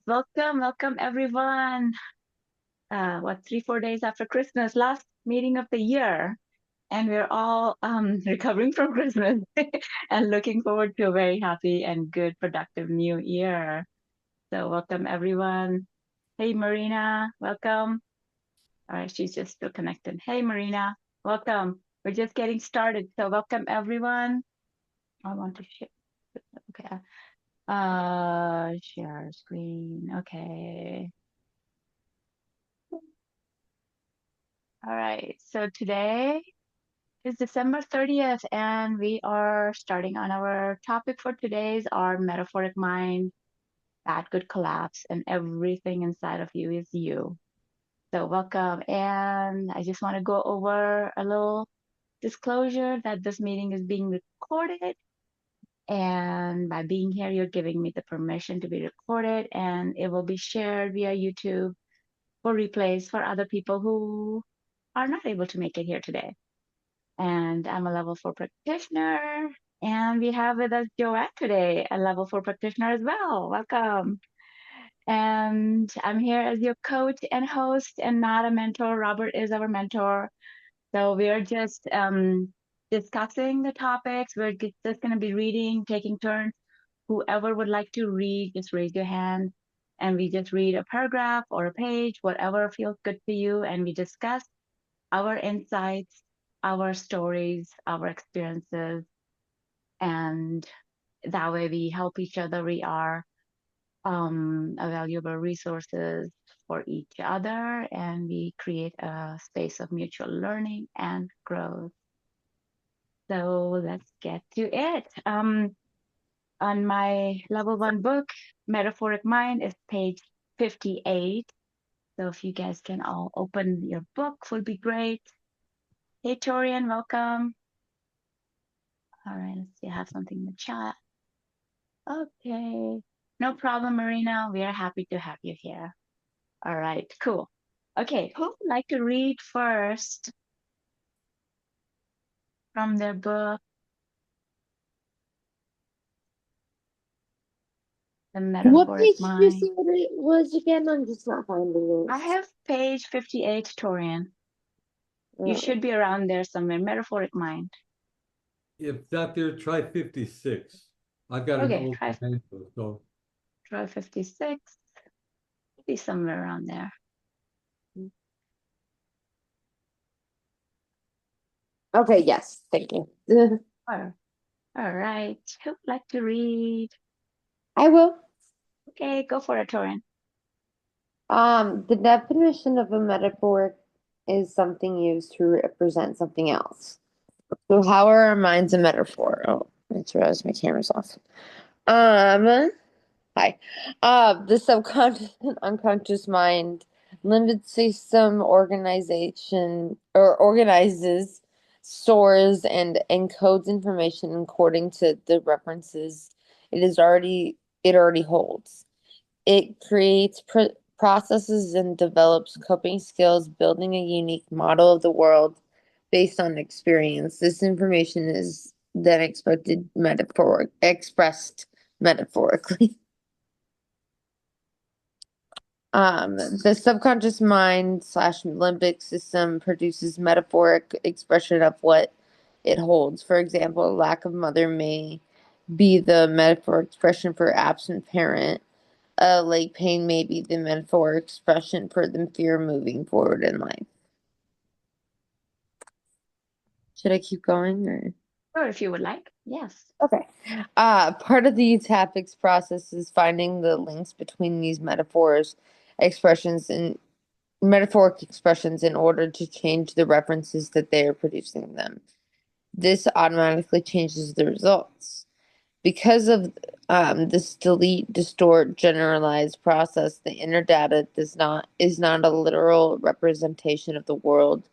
Welcome everyone. 3, 4 days after Christmas, last meeting of the year, and we're all recovering from Christmas and looking forward to a very happy and good, productive new year. So, welcome everyone. Hey, Marina, welcome. All right, she's just still connected. Hey, Marina, welcome. We're just getting started, so welcome everyone. I want to share. Okay. Share screen. Okay. All right. So today is December 30th, and we are starting on our topic for today's our metaphoric mind that could collapse, and everything inside of you is you. So welcome. And I just want to go over a little disclosure that this meeting is being recorded. And by being here, you're giving me the permission to be recorded, and it will be shared via YouTube for replays for other people who are not able to make it here today. And I'm a level 4 practitioner. And we have with us Joanne today, a level 4 practitioner as well. Welcome. And I'm here as your coach and host and not a mentor. Robert is our mentor. So we are just discussing the topics. We're just going to be reading, taking turns. Whoever would like to read, just raise your hand. And we just read a paragraph or a page, whatever feels good to you. And we discuss our insights, our stories, our experiences, and that way we help each other. We are a valuable resources for each other, and we create a space of mutual learning and growth. So let's get to it. On my level 1 book, Metaphoric Mind, is page 58. So if you guys can all open your book, would be great. Hey, Torian, welcome. All right, let's see, I have something in the chat. Okay, no problem, Marina. We are happy to have you here. All right, cool. Okay, who would like to read first from their book, The What Metaphoric page did you Mind? see what it was again? I'm just not finding I it. have page 58, Torian. You Oh. should be around there somewhere, Metaphoric Mind. If not there, try 56. I've got an Okay, old handbook, so try 56. Be somewhere around there. Okay, yes, thank you. All right, who would like to read? I will. Okay, go for it, Torian. The definition of a metaphor is something used to represent something else. So how are our minds a metaphor? Oh, I just realized my camera's off. Hi. The subconscious and unconscious mind limbic system organization or organizes, stores, and encodes information according to the references it already holds. It creates processes and develops coping skills, building a unique model of the world based on experience. This information is then expressed metaphorically. The subconscious mind slash limbic system produces metaphoric expression of what it holds. For example, lack of mother may be the metaphor expression for absent parent. Leg pain may be the metaphor expression for the fear moving forward in life. Should I keep going or? Or if you would like, yes. Okay. Part of the ethics process is finding the links between these expressions, and metaphoric expressions in order to change the references that they are producing them. This automatically changes the results. Because of this delete, distort, generalize process, the inner data is not a literal representation of the world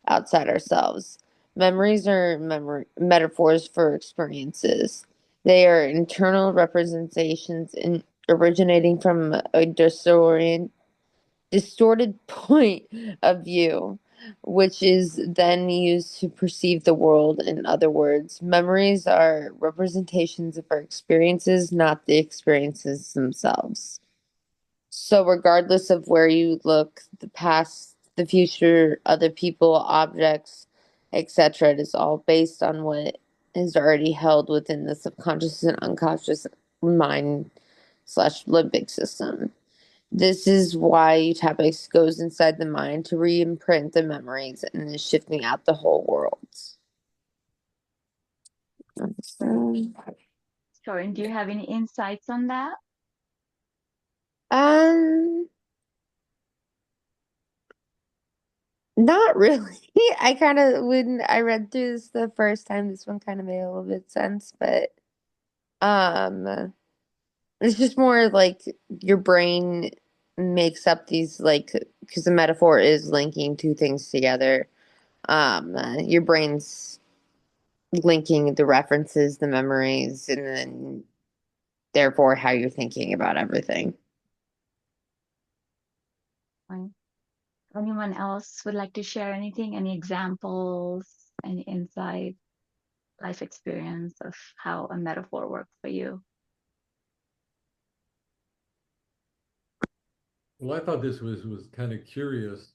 outside ourselves. Memories are metaphors for experiences. They are internal representations originating from a distorted point of view, which is then used to perceive the world. In other words, memories are representations of our experiences, not the experiences themselves. So regardless of where you look, the past, the future, other people, objects, etc., it is all based on what is already held within the subconscious and unconscious mind slash limbic system. This is why Utapics goes inside the mind to re-imprint the memories and is shifting out the whole world. Right. Um, Sure. And do you have any insights on that? um, Not really. I kind of when I read through this the first time, this one kind of made a little bit sense, but um, it's just more like your brain makes up these like because the metaphor is linking two things together. Your brain's linking the references, the memories, and then therefore how you're thinking about everything. Fine. Anyone else would like to share anything? Any examples, any insight, life experience of how a metaphor works for you? Well, I thought this was kind of curious.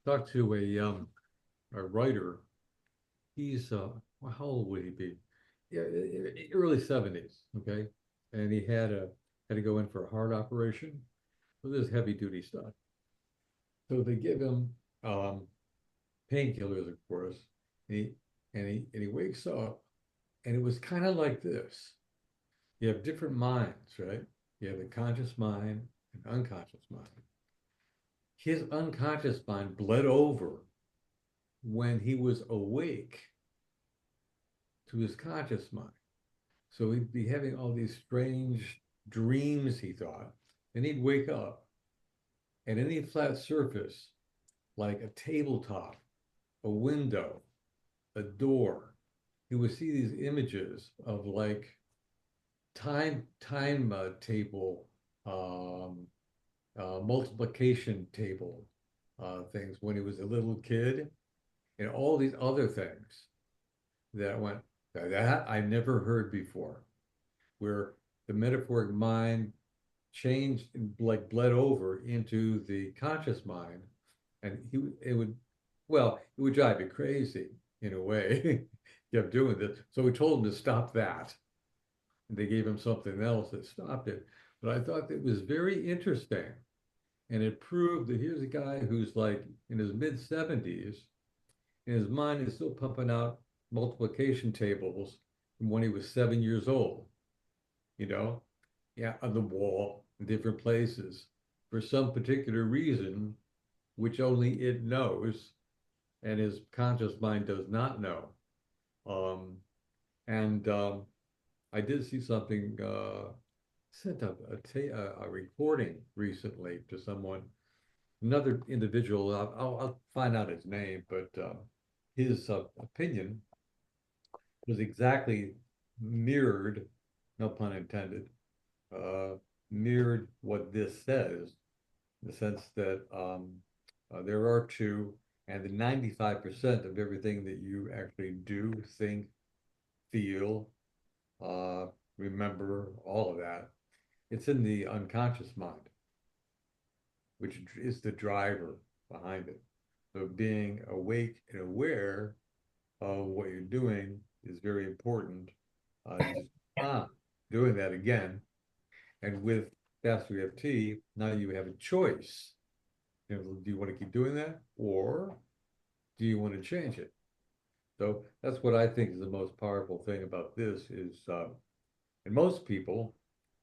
Talked to a writer. He's well, how old would he be? Yeah, early 70s. Okay, and he had to go in for a heart operation. So this is heavy duty stuff. So they give him painkillers, of course. And he wakes up, and it was kind of like this. You have different minds, right? You have the conscious mind and unconscious mind. His unconscious mind bled over when he was awake to his conscious mind. So he'd be having all these strange dreams, he thought. And he'd wake up, and any flat surface, like a tabletop, a window, a door, he would see these images of like time table, um, multiplication table things when he was a little kid, and all these other things that went that I never heard before, where the metaphoric mind changed, like bled over into the conscious mind, and it would, well, it would drive you crazy in a way. Kept doing this, so we told him to stop that. They gave him something else that stopped it. But I thought that was very interesting. And it proved that here's a guy who's like in his mid 70s, and his mind is still pumping out multiplication tables from when he was 7 years old, you know? Yeah, on the wall in different places for some particular reason, which only it knows, and his conscious mind does not know. Um, and I did see something, sent a recording recently to someone, another individual. I'll find out his name, but his opinion was exactly mirrored, no pun intended, uh, mirrored what this says, in the sense that there are two, and the 95% of everything that you actually do, think, feel, uh, remember, all of that, it's in the unconscious mind, which is the driver behind it. So being awake and aware of what you're doing is very important. Just doing that again. And with Faster EFT, now you have a choice. You know, do you want to keep doing that, or do you want to change it? So that's what I think is the most powerful thing about this is, and most people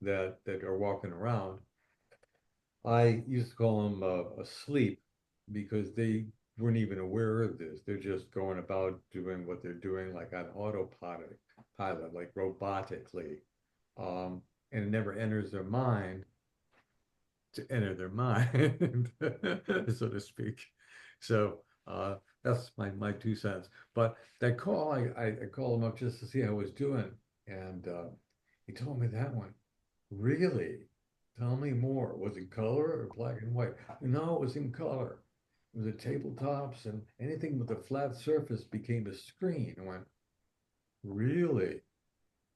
that are walking around, I used to call them asleep because they weren't even aware of this. They're just going about doing what they're doing like on pilot, like robotically. And it never enters their mind to enter their mind, so to speak. So that's my 2 cents. But that call, I called him up just to see how I was doing. And he told me that one. Really? Tell me more. Was it color or black and white? No, it was in color. It was a tabletops, and anything with a flat surface became a screen. I went, really?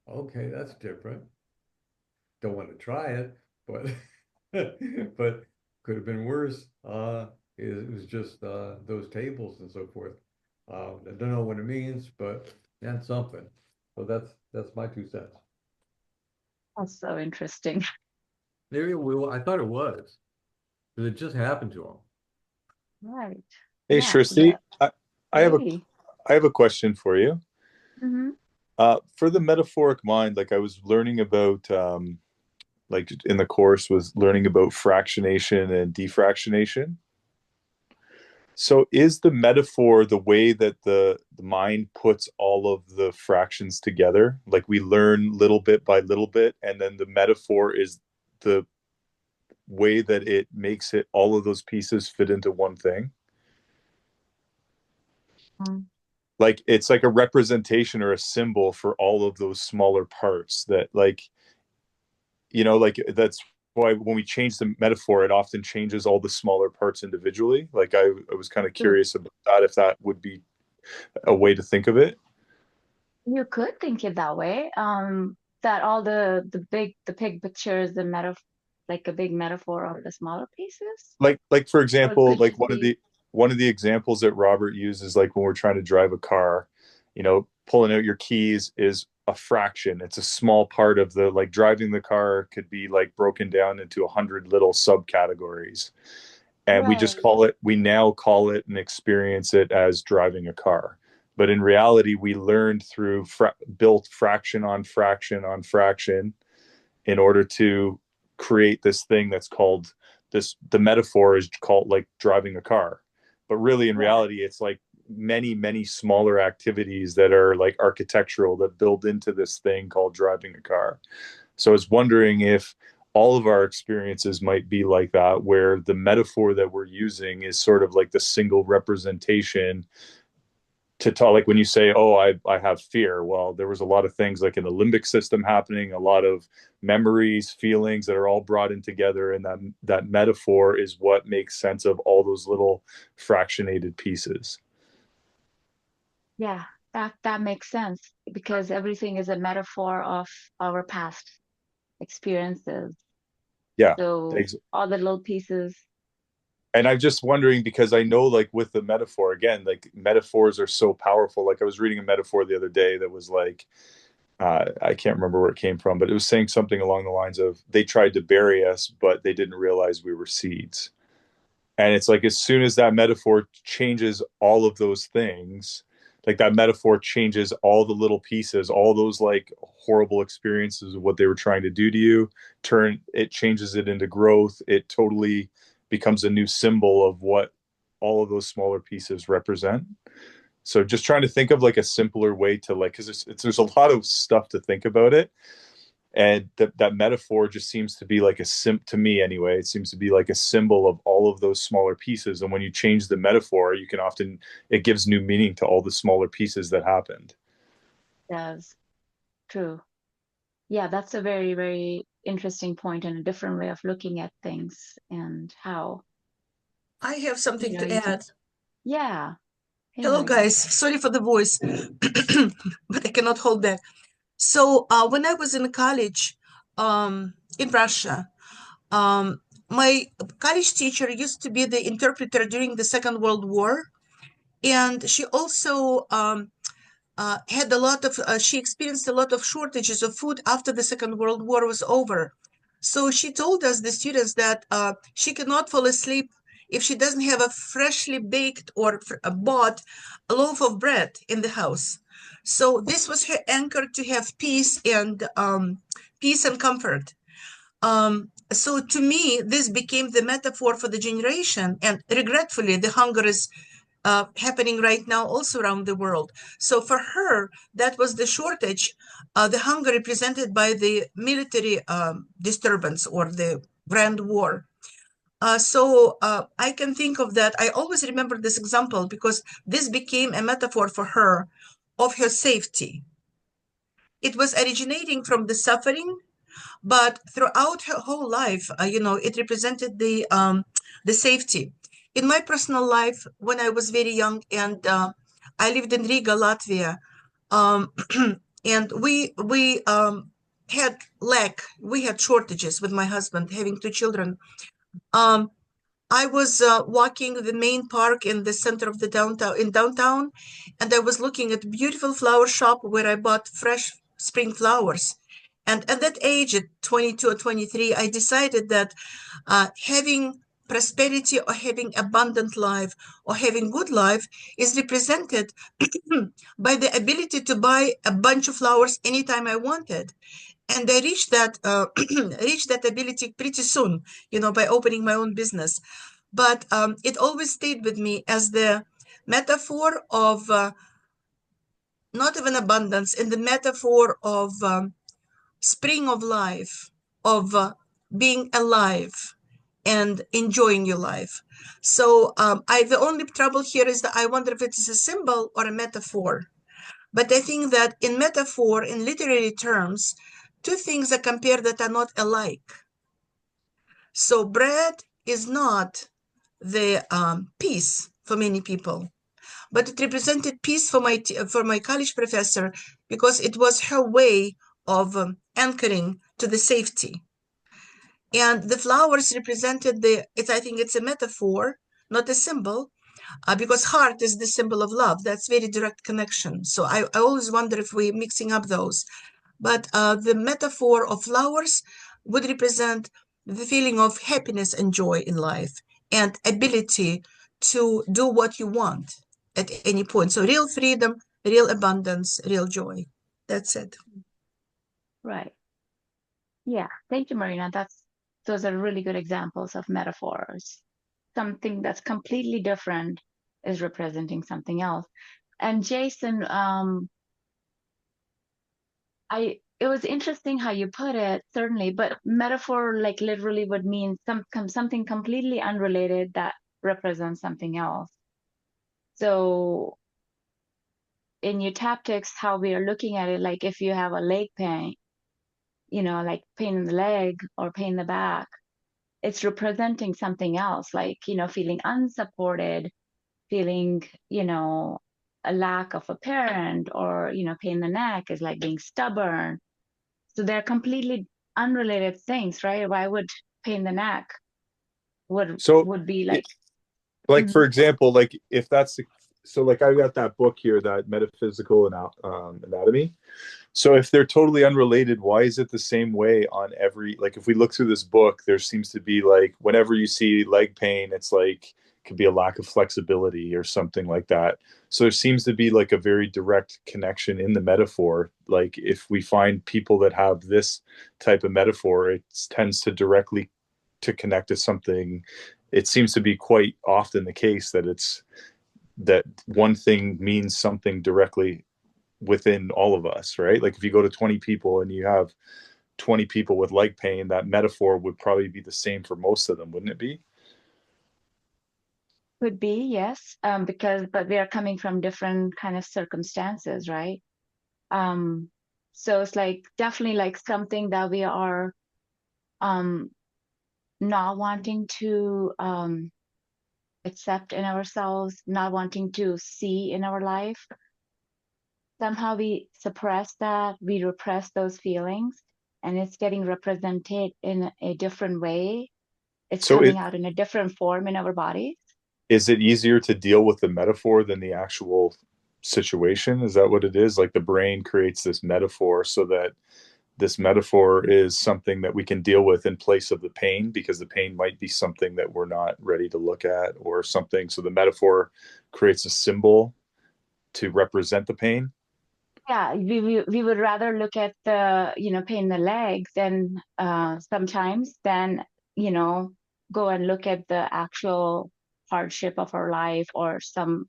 Okay, that's different. Don't want to try it, but but could have been worse. It was just those tables and so forth. I don't know what it means, but that's something. So that's my 2 cents. That's so interesting. Maybe I thought it was because it just happened to him. Right. Hey, Yeah. So the Shristi, I have a hey. I have a question for you. Hmm. For the metaphoric mind, like I was learning about, like in the course was learning about fractionation and defractionation. So is the metaphor the way that the mind puts all of the fractions together? Like we learn little bit by little bit, and then the metaphor is the way that it makes it all of those pieces fit into one thing? Like it's like a representation or a symbol for all of those smaller parts that like like that's why when we change the metaphor it often changes all the smaller parts individually. Like I was kind of True. curious about that, if that would be a way to think of it. You could think it that way. That all the big picture is the like a big metaphor of the smaller pieces. Like for Or it example, could like just be one of the examples that Robert uses, like when we're trying to drive a car, pulling out your keys is a fraction. It's a small part of the, like, driving the car could be like broken down into 100 little subcategories, and right. we now call it and experience it as driving a car. But in reality, we learned through built fraction on fraction on fraction in order to create this thing that's called the metaphor is called like driving a car. But really in Yeah. reality it's like many smaller activities that are like architectural that build into this thing called driving a car. So I was wondering if all of our experiences might be like that, where the metaphor that we're using is sort of like the single representation to talk. Like when you say, oh, I have fear, well, there was a lot of things like in the limbic system happening, a lot of memories, feelings that are all brought in together, and that metaphor is what makes sense of all those little fractionated pieces. Yeah. That makes sense because everything is a metaphor of our past experiences. Yeah. So all the little pieces. And I'm just wondering because I know, like, with the metaphor, again, like metaphors are so powerful. Like I was reading a metaphor the other day that was like, I can't remember where it came from, but it was saying something along the lines of they tried to bury us, but they didn't realize we were seeds. And it's like as soon as that metaphor changes all of those things, like that metaphor changes all the little pieces, all those like horrible experiences of what they were trying to do to you, it changes it into growth. It totally becomes a new symbol of what all of those smaller pieces represent. So just trying to think of like a simpler way to, like, because there's a lot of stuff to think about it, and that metaphor just seems to be like to me anyway, it seems to be like a symbol of all of those smaller pieces. And when you change the metaphor, you can often, it gives new meaning to all the smaller pieces that happened. Yes. True. Yeah, that's a very, very interesting point and a different way of looking at things and how, I have something to you can, add. yeah. Hey, Hello, Megan. guys. Sorry for the voice, but I cannot hold back. So, when I was in college, in Russia, my college teacher used to be the interpreter during the Second World War, and she also had a lot of she experienced a lot of shortages of food after the Second World War was over. So she told us, the students, that she cannot fall asleep if she doesn't have a freshly baked or bought a loaf of bread in the house. So this was her anchor to have peace and comfort. So to me, this became the metaphor for the generation, and regretfully, the hunger is happening right now also around the world. So for her, that was the shortage, the hunger represented by the military disturbance or the Grand War. So I can think of that. I always remember this example because this became a metaphor for her of her safety. It was originating from the suffering, but throughout her whole life, it represented the safety. In my personal life, when I was very young, and I lived in Riga, Latvia, um, and we had we had shortages with my husband, having two children. Um, I was walking the main park in the center of the downtown, and I was looking at a beautiful flower shop where I bought fresh spring flowers. And at that age, at 22 or 23, I decided that having prosperity or having abundant life or having good life is represented by the ability to buy a bunch of flowers anytime I wanted. And I reached that reached that ability pretty soon, by opening my own business. But it always stayed with me as the metaphor of not even abundance, in the metaphor of spring of life, of being alive and enjoying your life. So I the only trouble here is that I wonder if it is a symbol or a metaphor. But I think that in metaphor, in literary terms, two things are compared that are not alike. So bread is not the peace for many people, but it represented peace for my college professor because it was her way of anchoring to the safety. And the flowers represented I think it's a metaphor, not a symbol, because heart is the symbol of love. That's very direct connection. So I always wonder if we're mixing up those. But the metaphor of flowers would represent the feeling of happiness and joy in life and ability to do what you want at any point. So real freedom, real abundance, real joy. That's it. Right. Yeah. Thank you, Marina. Those are really good examples of metaphors. Something that's completely different is representing something else. And Jason, it was interesting how you put it, certainly, but metaphor like literally would mean something completely unrelated that represents something else. So in eutaptics, how we are looking at it, like if you have a leg pain, like pain in the leg or pain in the back, it's representing something else, like, feeling unsupported, feeling, a lack of a parent, or, pain in the neck is like being stubborn. So they're completely unrelated things, right? Why would pain in the neck would So, would be it, like, like for mhm, example, like if that's so, like I got that book here, that metaphysical anatomy. So if they're totally unrelated, why is it the same way on every, like if we look through this book, there seems to be like whenever you see leg pain, it's like it could be a lack of flexibility or something like that. So there seems to be like a very direct connection in the metaphor. Like if we find people that have this type of metaphor, it tends to directly to connect to something. It seems to be quite often the case that it's that one thing means something directly within all of us, right? Like if you go to 20 people and you have 20 people with leg pain, that metaphor would probably be the same for most of them, wouldn't it be? could be, yes, but we are coming from different kind of circumstances, right? Um, so it's like definitely like something that we are um not wanting to accept in ourselves, not wanting to see in our life. Somehow we suppress that, we repress those feelings, and it's getting represented in a different way. It's So coming out in a different form in our bodies. is it easier to deal with the metaphor than the actual situation? Is that what it is? Like the brain creates this metaphor so that this metaphor is something that we can deal with in place of the pain, because the pain might be something that we're not ready to look at or something. So the metaphor creates a symbol to represent the pain. Yeah, we would rather look at the, pain in the legs than sometimes than, you know, go and look at the actual hardship of our life or some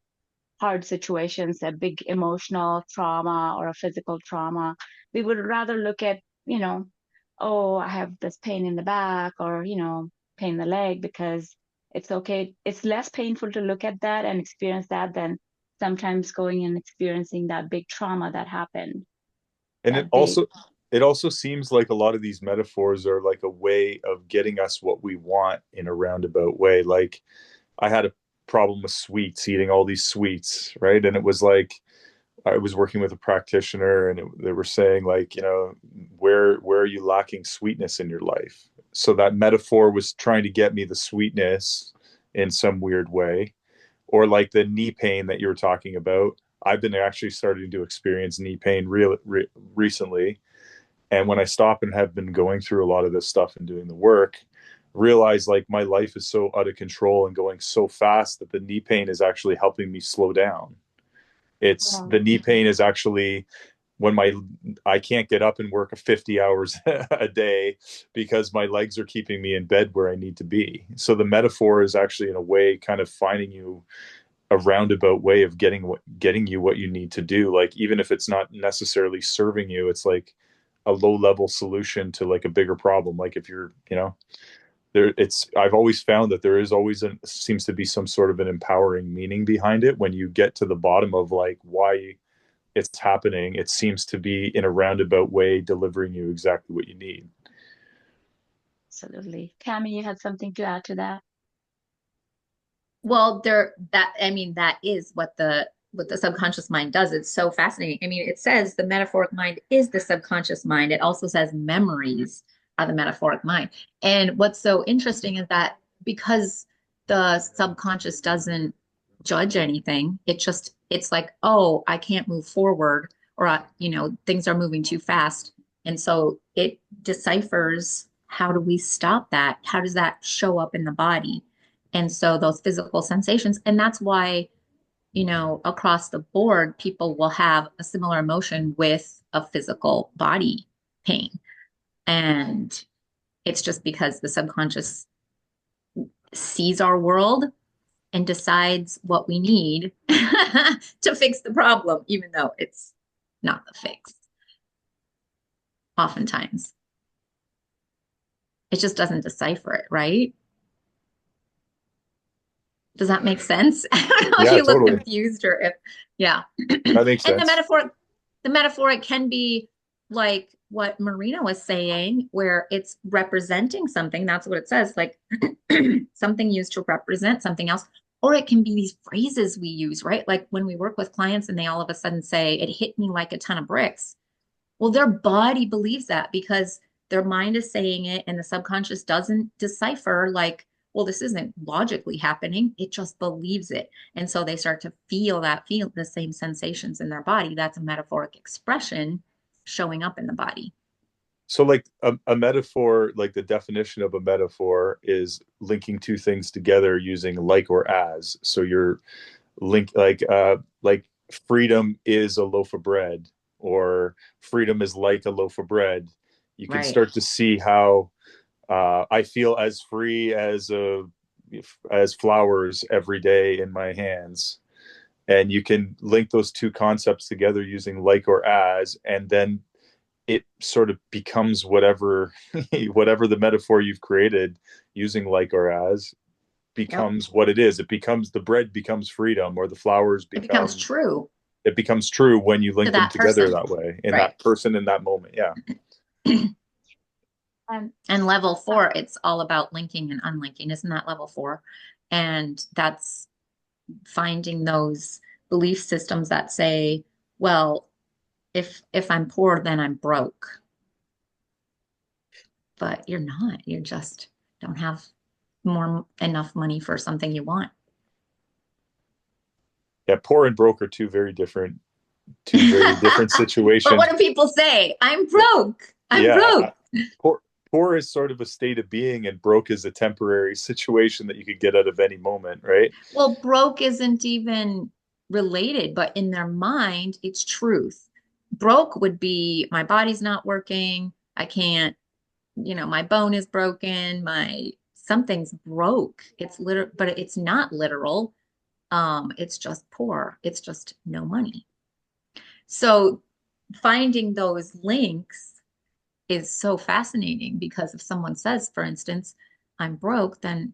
hard situations, a big emotional trauma or a physical trauma. We would rather look at, oh, I have this pain in the back or, pain in the leg because it's okay. It's less painful to look at that and experience that than sometimes going and experiencing that big trauma that happened, And that big. it also seems like a lot of these metaphors are like a way of getting us what we want in a roundabout way. Like I had a problem with sweets, eating all these sweets, right? And it was like I was working with a practitioner, and they were saying, like, where are you lacking sweetness in your life? So that metaphor was trying to get me the sweetness in some weird way. Or like the knee pain that you were talking about. I've been actually starting to experience knee pain recently. And when I stop and have been going through a lot of this stuff and doing the work, realize like my life is so out of control and going so fast that the knee pain is actually helping me slow down. It's Yeah. the knee pain is actually when my I can't get up and work 50 hours a day because my legs are keeping me in bed where I need to be. So the metaphor is actually in a way kind of finding you a roundabout way of getting you what you need to do. Like even if it's not necessarily serving you, it's like a low level solution to like a bigger problem. Like if you're, there, it's I've always found that there is always seems to be some sort of an empowering meaning behind it when you get to the bottom of like why it's happening. It seems to be in a roundabout way delivering you exactly what you need. Absolutely. Tammy, you had something to add to that? Well, there that I mean that is what the subconscious mind does. It's so fascinating. I mean, it says the metaphoric mind is the subconscious mind. It also says memories are the metaphoric mind. And what's so interesting is that because the subconscious doesn't judge anything, it's like, oh, I can't move forward, or things are moving too fast. And so it deciphers, how do we stop that? How does that show up in the body? And so those physical sensations, and that's why, across the board, people will have a similar emotion with a physical body pain. And it's just because the subconscious sees our world and decides what we need to fix the problem, even though it's not the fix. Oftentimes, it just doesn't decipher it, right? Does that make sense? I don't know if Yeah, you look totally. confused or if, yeah. That makes And the sense. metaphor, it can be like what Marina was saying, where it's representing something. That's what it says, like something used to represent something else. Or it can be these phrases we use, right? Like when we work with clients and they all of a sudden say, it hit me like a ton of bricks. Well, their body believes that because their mind is saying it and the subconscious doesn't decipher, like, well, this isn't logically happening. It just believes it. And so they start to feel the same sensations in their body. That's a metaphoric expression showing up in the body. So like a metaphor, like the definition of a metaphor is linking two things together using like or as. So you're link like freedom is a loaf of bread, or freedom is like a loaf of bread. You can Right. start to see how I feel as free as flowers every day in my hands. And you can link those two concepts together using like or as, and then it sort of becomes whatever whatever the metaphor you've created using like or as Yep. becomes what it is. It becomes the bread becomes freedom, or the flowers It becomes become true it becomes true when you to link them that together person. that way in Right. that person in that moment. Yeah. And And level uh, 4, it's all about linking and unlinking. Isn't that level 4? And that's finding those belief systems that say, well, if I'm poor, then I'm broke. But you're not. You just don't have more enough money for something you want. Yeah, poor and broke are two very different But what situations. do people say? I'm broke. I'm Yeah, broke. poor is sort of a state of being, and broke is a temporary situation that you could get out of any moment, right? Well, broke isn't even related, but in their mind, it's truth. Broke would be my body's not working. I can't, my bone is broken. My something's broke. It's literal, but it's not literal. It's just poor. It's just no money. So finding those links is so fascinating because if someone says, for instance, I'm broke, then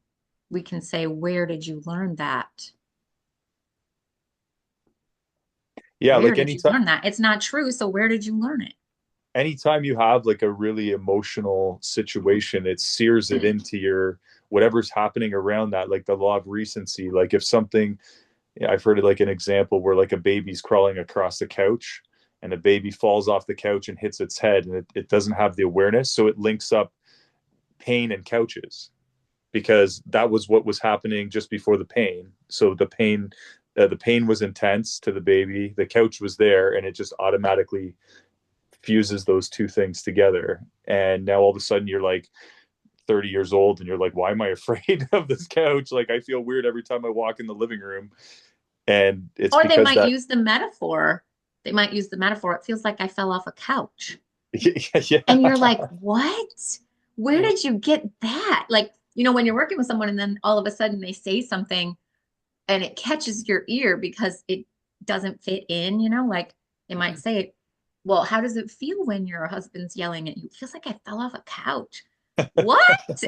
we can say, where did you learn that? Yeah, Where like did you anytime learn that? It's not true. So where did you learn it? anytime you have like a really emotional situation, it sears it into your whatever's happening around that, like the law of recency. Like if something I've heard like an example where like a baby's crawling across the couch and a baby falls off the couch and hits its head, and it doesn't have the awareness. So it links up pain and couches because that was what was happening just before the pain. So the pain was intense to the baby. The couch was there, and it just automatically fuses those two things together. And now all of a sudden you're like 30 years old and you're like, why am I afraid of this couch? Like I feel weird every time I walk in the living room. And it's Or they because might that use the metaphor. They might use the metaphor. It feels like I fell off a couch. yeah. And you're like, what? Where did you get that? Like, when you're working with someone and then all of a sudden they say something and it catches your ear because it doesn't fit in, like they might say, well, how does it feel when your husband's yelling at you? It feels like I fell off a couch. What?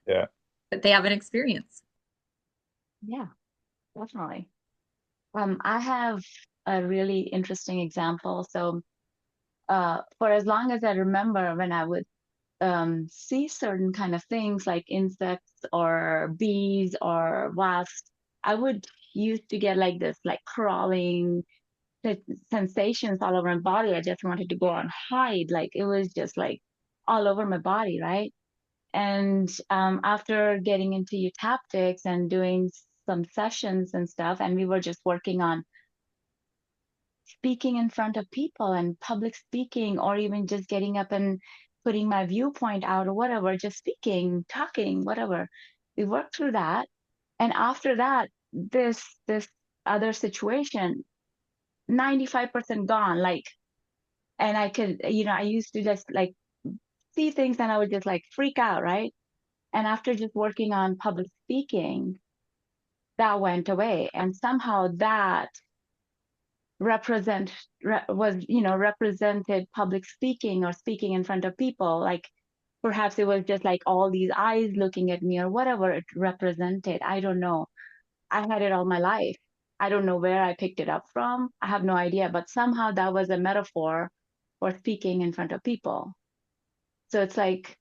Yeah. But they have an experience. Yeah, definitely. I have a really interesting example. So, for as long as I remember, when I would see certain kind of things like insects or bees or wasps, I would used to get like this, like crawling sensations all over my body. I just wanted to go and hide. Like it was just like all over my body, right? And after getting into eutaptics and doing some sessions and stuff, and we were just working on speaking in front of people and public speaking, or even just getting up and putting my viewpoint out or whatever, just speaking, talking, whatever. We worked through that. And after that, this other situation, 95% gone. Like, and I could, I used to just like see things and I would just like freak out, right? And after just working on public speaking, that went away. And somehow that represent was represented public speaking or speaking in front of people. Like perhaps it was just like all these eyes looking at me or whatever it represented. I don't know. I had it all my life. I don't know where I picked it up from. I have no idea, but somehow that was a metaphor for speaking in front of people. So it's like,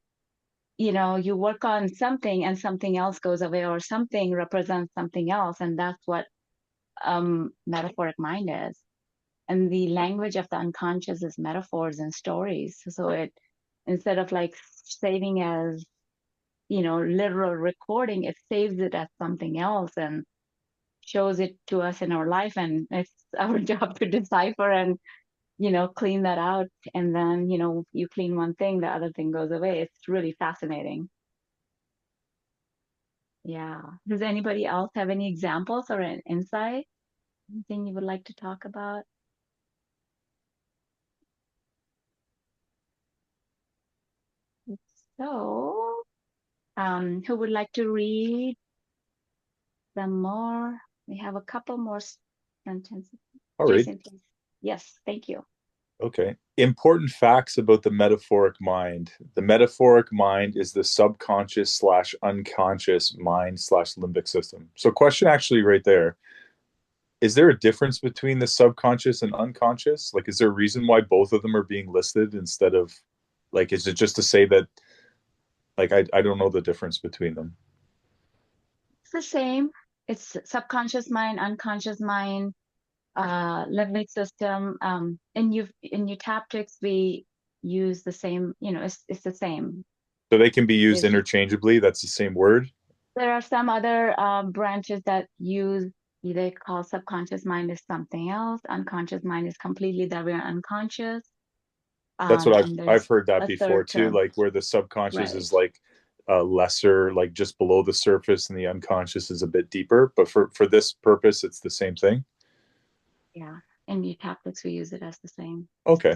you work on something and something else goes away, or something represents something else, and that's what metaphoric mind is. And the language of the unconscious is metaphors and stories. So it, instead of like saving as literal recording, it saves it as something else and shows it to us in our life, and it's our job to decipher and clean that out. And then you clean one thing, the other thing goes away. It's really fascinating. Yeah. Does anybody else have any examples or an insight? Anything you would like to talk about? So, who would like to read some more? We have a couple more sentences. All right. Jason, please. Yes, thank you. Okay. Important facts about the metaphoric mind. The metaphoric mind is the subconscious slash unconscious mind slash limbic system. So, question actually right there. Is there a difference between the subconscious and unconscious? Like, is there a reason why both of them are being listed instead of, like, is it just to say that, like, I don't know the difference between them? It's the same. It's subconscious mind, unconscious mind, limbic system. In eutaptics, we use the same, it's the same. So they can be used There's interchangeably. That's the same word. There are some other branches that use, they call subconscious mind is something else. Unconscious mind is completely that we're unconscious. That's what And I've there's heard that a before third too, term, like where the subconscious right? is like lesser, like just below the surface, and the unconscious is a bit deeper. But for this purpose, it's the same thing. Yeah. In eutaptics, we use it as the same. Okay.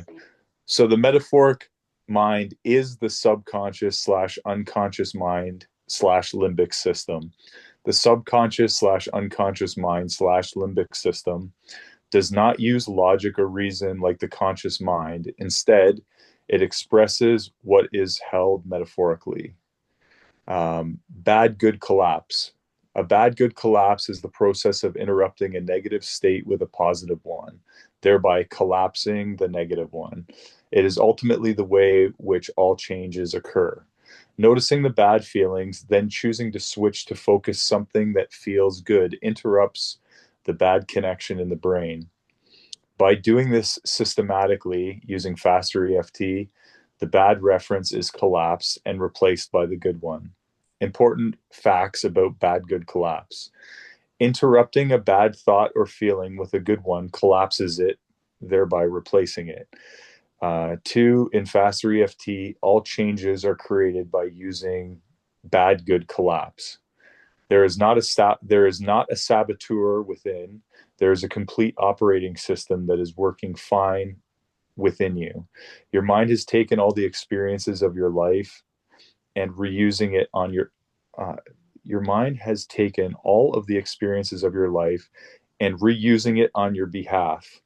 So the metaphoric mind is the subconscious slash unconscious mind slash limbic system. The subconscious slash unconscious mind slash limbic system does not use logic or reason like the conscious mind. Instead, it expresses what is held metaphorically. Bad good collapse. A bad good collapse is the process of interrupting a negative state with a positive one, thereby collapsing the negative one. It is ultimately the way which all changes occur. Noticing the bad feelings, then choosing to switch to focus something that feels good interrupts the bad connection in the brain. By doing this systematically using faster EFT, the bad reference is collapsed and replaced by the good one. Important facts about bad good collapse. Interrupting a bad thought or feeling with a good one collapses it, thereby replacing it. Two, in faster EFT, all changes are created by using bad good collapse. There is not a saboteur within. There is a complete operating system that is working fine within you. Your mind has taken all the experiences of your life and reusing it on your mind has taken all of the experiences of your life and reusing it on your behalf.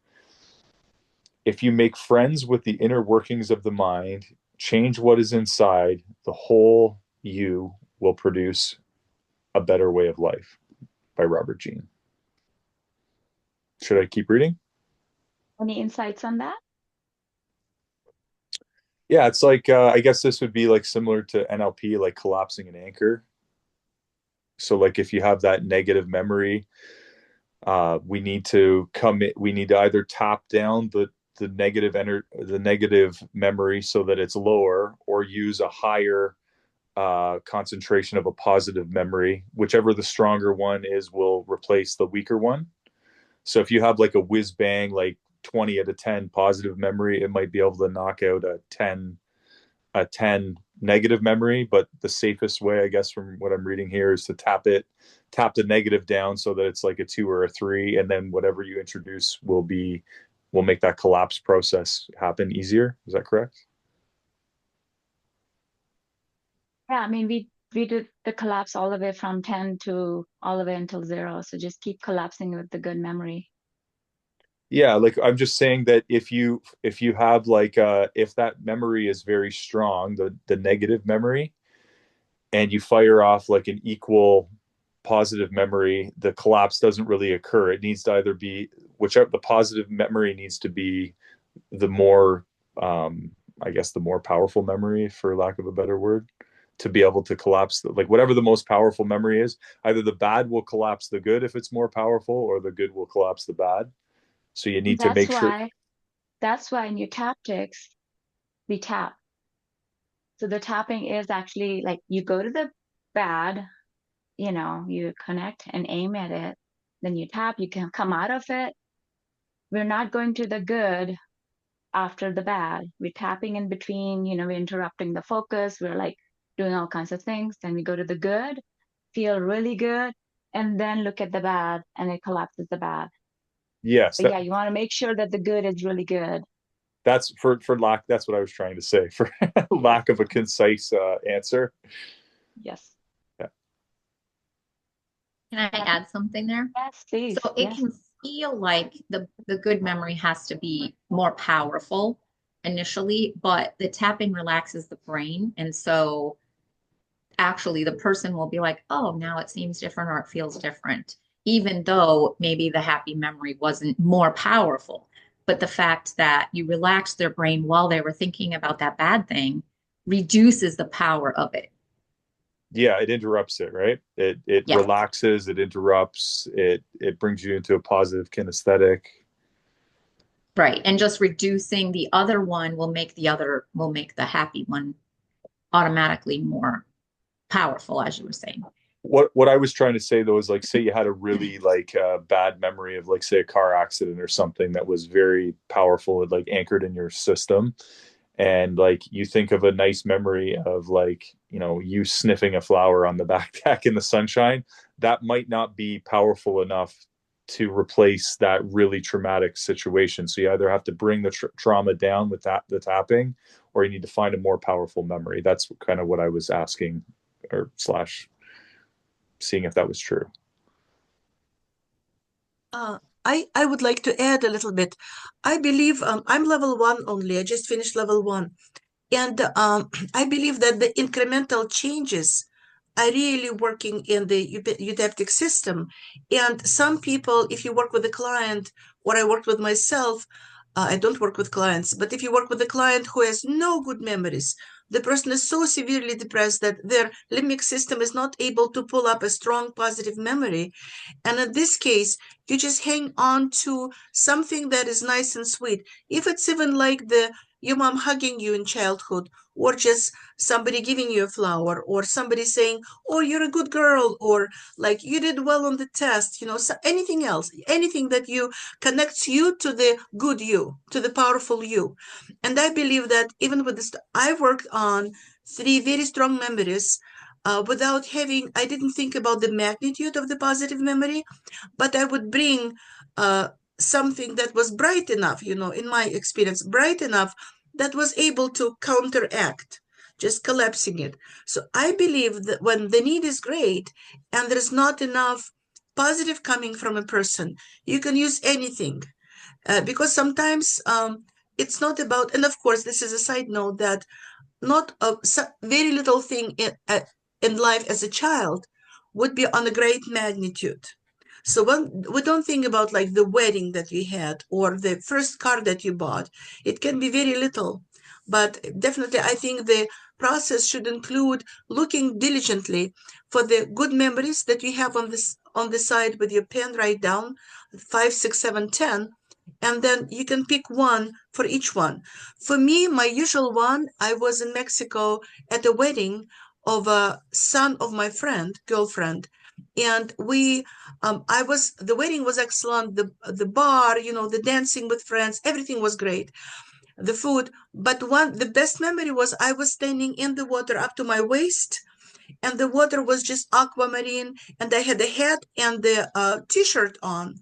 If you make friends with the inner workings of the mind, change what is inside, the whole you will produce a better way of life, by Robert Greene. Should I keep reading? Any insights on that? Yeah, it's like I guess this would be like similar to NLP, like collapsing an anchor. So like if you have that negative memory, we need to either tap down the negative memory so that it's lower, or use a higher concentration of a positive memory. Whichever the stronger one is will replace the weaker one. So if you have like a whiz bang, like 20 out of 10 positive memory, it might be able to knock out a 10 negative memory. But the safest way, I guess, from what I'm reading here, is to tap the negative down so that it's like a 2 or a 3. And then whatever you introduce will make that collapse process happen easier. Is that correct? Yeah, I mean, we did the collapse all the way from 10 to all the way until 0. So just keep collapsing with the good memory. Yeah, like I'm just saying that if you have like if that memory is very strong, the negative memory, and you fire off like an equal positive memory, the collapse doesn't really occur. It needs to either be whichever the positive memory needs to be the more I guess the more powerful memory, for lack of a better word, to be able to collapse like whatever the most powerful memory is. Either the bad will collapse the good if it's more powerful, or the good will collapse the bad. So you And need to make sure. that's why in your tactics, we tap. So the tapping is actually like you go to the bad, you connect and aim at it, then you tap, you can come out of it. We're not going to the good after the bad. We're tapping in between, we're interrupting the focus. We're like doing all kinds of things. Then we go to the good, feel really good, and then look at the bad, and it collapses the bad. Yes, But yeah, you want to make sure that the good is really good. that's for lack. That's what I was trying to say. For lack of a concise answer. Yes. Yeah. Can I add something there? Yes, please. So it Yes. can feel like the good memory has to be more powerful initially, but the tapping relaxes the brain. And so actually the person will be like, oh, now it seems different or it feels different, even though maybe the happy memory wasn't more powerful. But the fact that you relaxed their brain while they were thinking about that bad thing reduces the power of it. Yeah, it interrupts it, right? It Yes. relaxes, it interrupts, it brings you into a positive kinesthetic. Right. And just reducing the other one will make the happy one automatically more powerful, as you were saying. What I was trying to say though is like, say you had a really like bad memory of like say a car accident or something that was very powerful and like anchored in your system, and like you think of a nice memory of like you sniffing a flower on the back deck in the sunshine, that might not be powerful enough to replace that really traumatic situation. So you either have to bring the trauma down with the tapping, or you need to find a more powerful memory. That's kind of what I was asking, or slash seeing if that was true. I would like to add a little bit. I believe I'm level 1 only. I just finished level 1. And I believe that the incremental changes are really working in the eudaptic system. And some people, if you work with a client, or I worked with myself, I don't work with clients, but if you work with a client who has no good memories the person is so severely depressed that their limbic system is not able to pull up a strong positive memory. And in this case, you just hang on to something that is nice and sweet. If it's even like your mom hugging you in childhood, or just somebody giving you a flower, or somebody saying, oh, you're a good girl, or like you did well on the test, so anything else, anything that you connects you to the good you, to the powerful you. And I believe that even with this, I worked on 3 very strong memories. I didn't think about the magnitude of the positive memory, but I would bring uh, something that was bright enough, in my experience, bright enough that was able to counteract just collapsing it. So I believe that when the need is great and there's not enough positive coming from a person, you can use anything. Because sometimes it's not about, and of course, this is a side note that not a very little thing in life as a child would be on a great magnitude. So when we don't think about like the wedding that you had or the first car that you bought, it can be very little. But definitely, I think the process should include looking diligently for the good memories that you have on the side with your pen. Write down 5, 6, 7, 10, and then you can pick one for each one. For me, my usual one, I was in Mexico at a wedding of a son of my girlfriend, and the wedding was excellent. The bar, the dancing with friends, everything was great. The food, but the best memory was I was standing in the water up to my waist, and the water was just aquamarine, and I had the hat and the t-shirt on,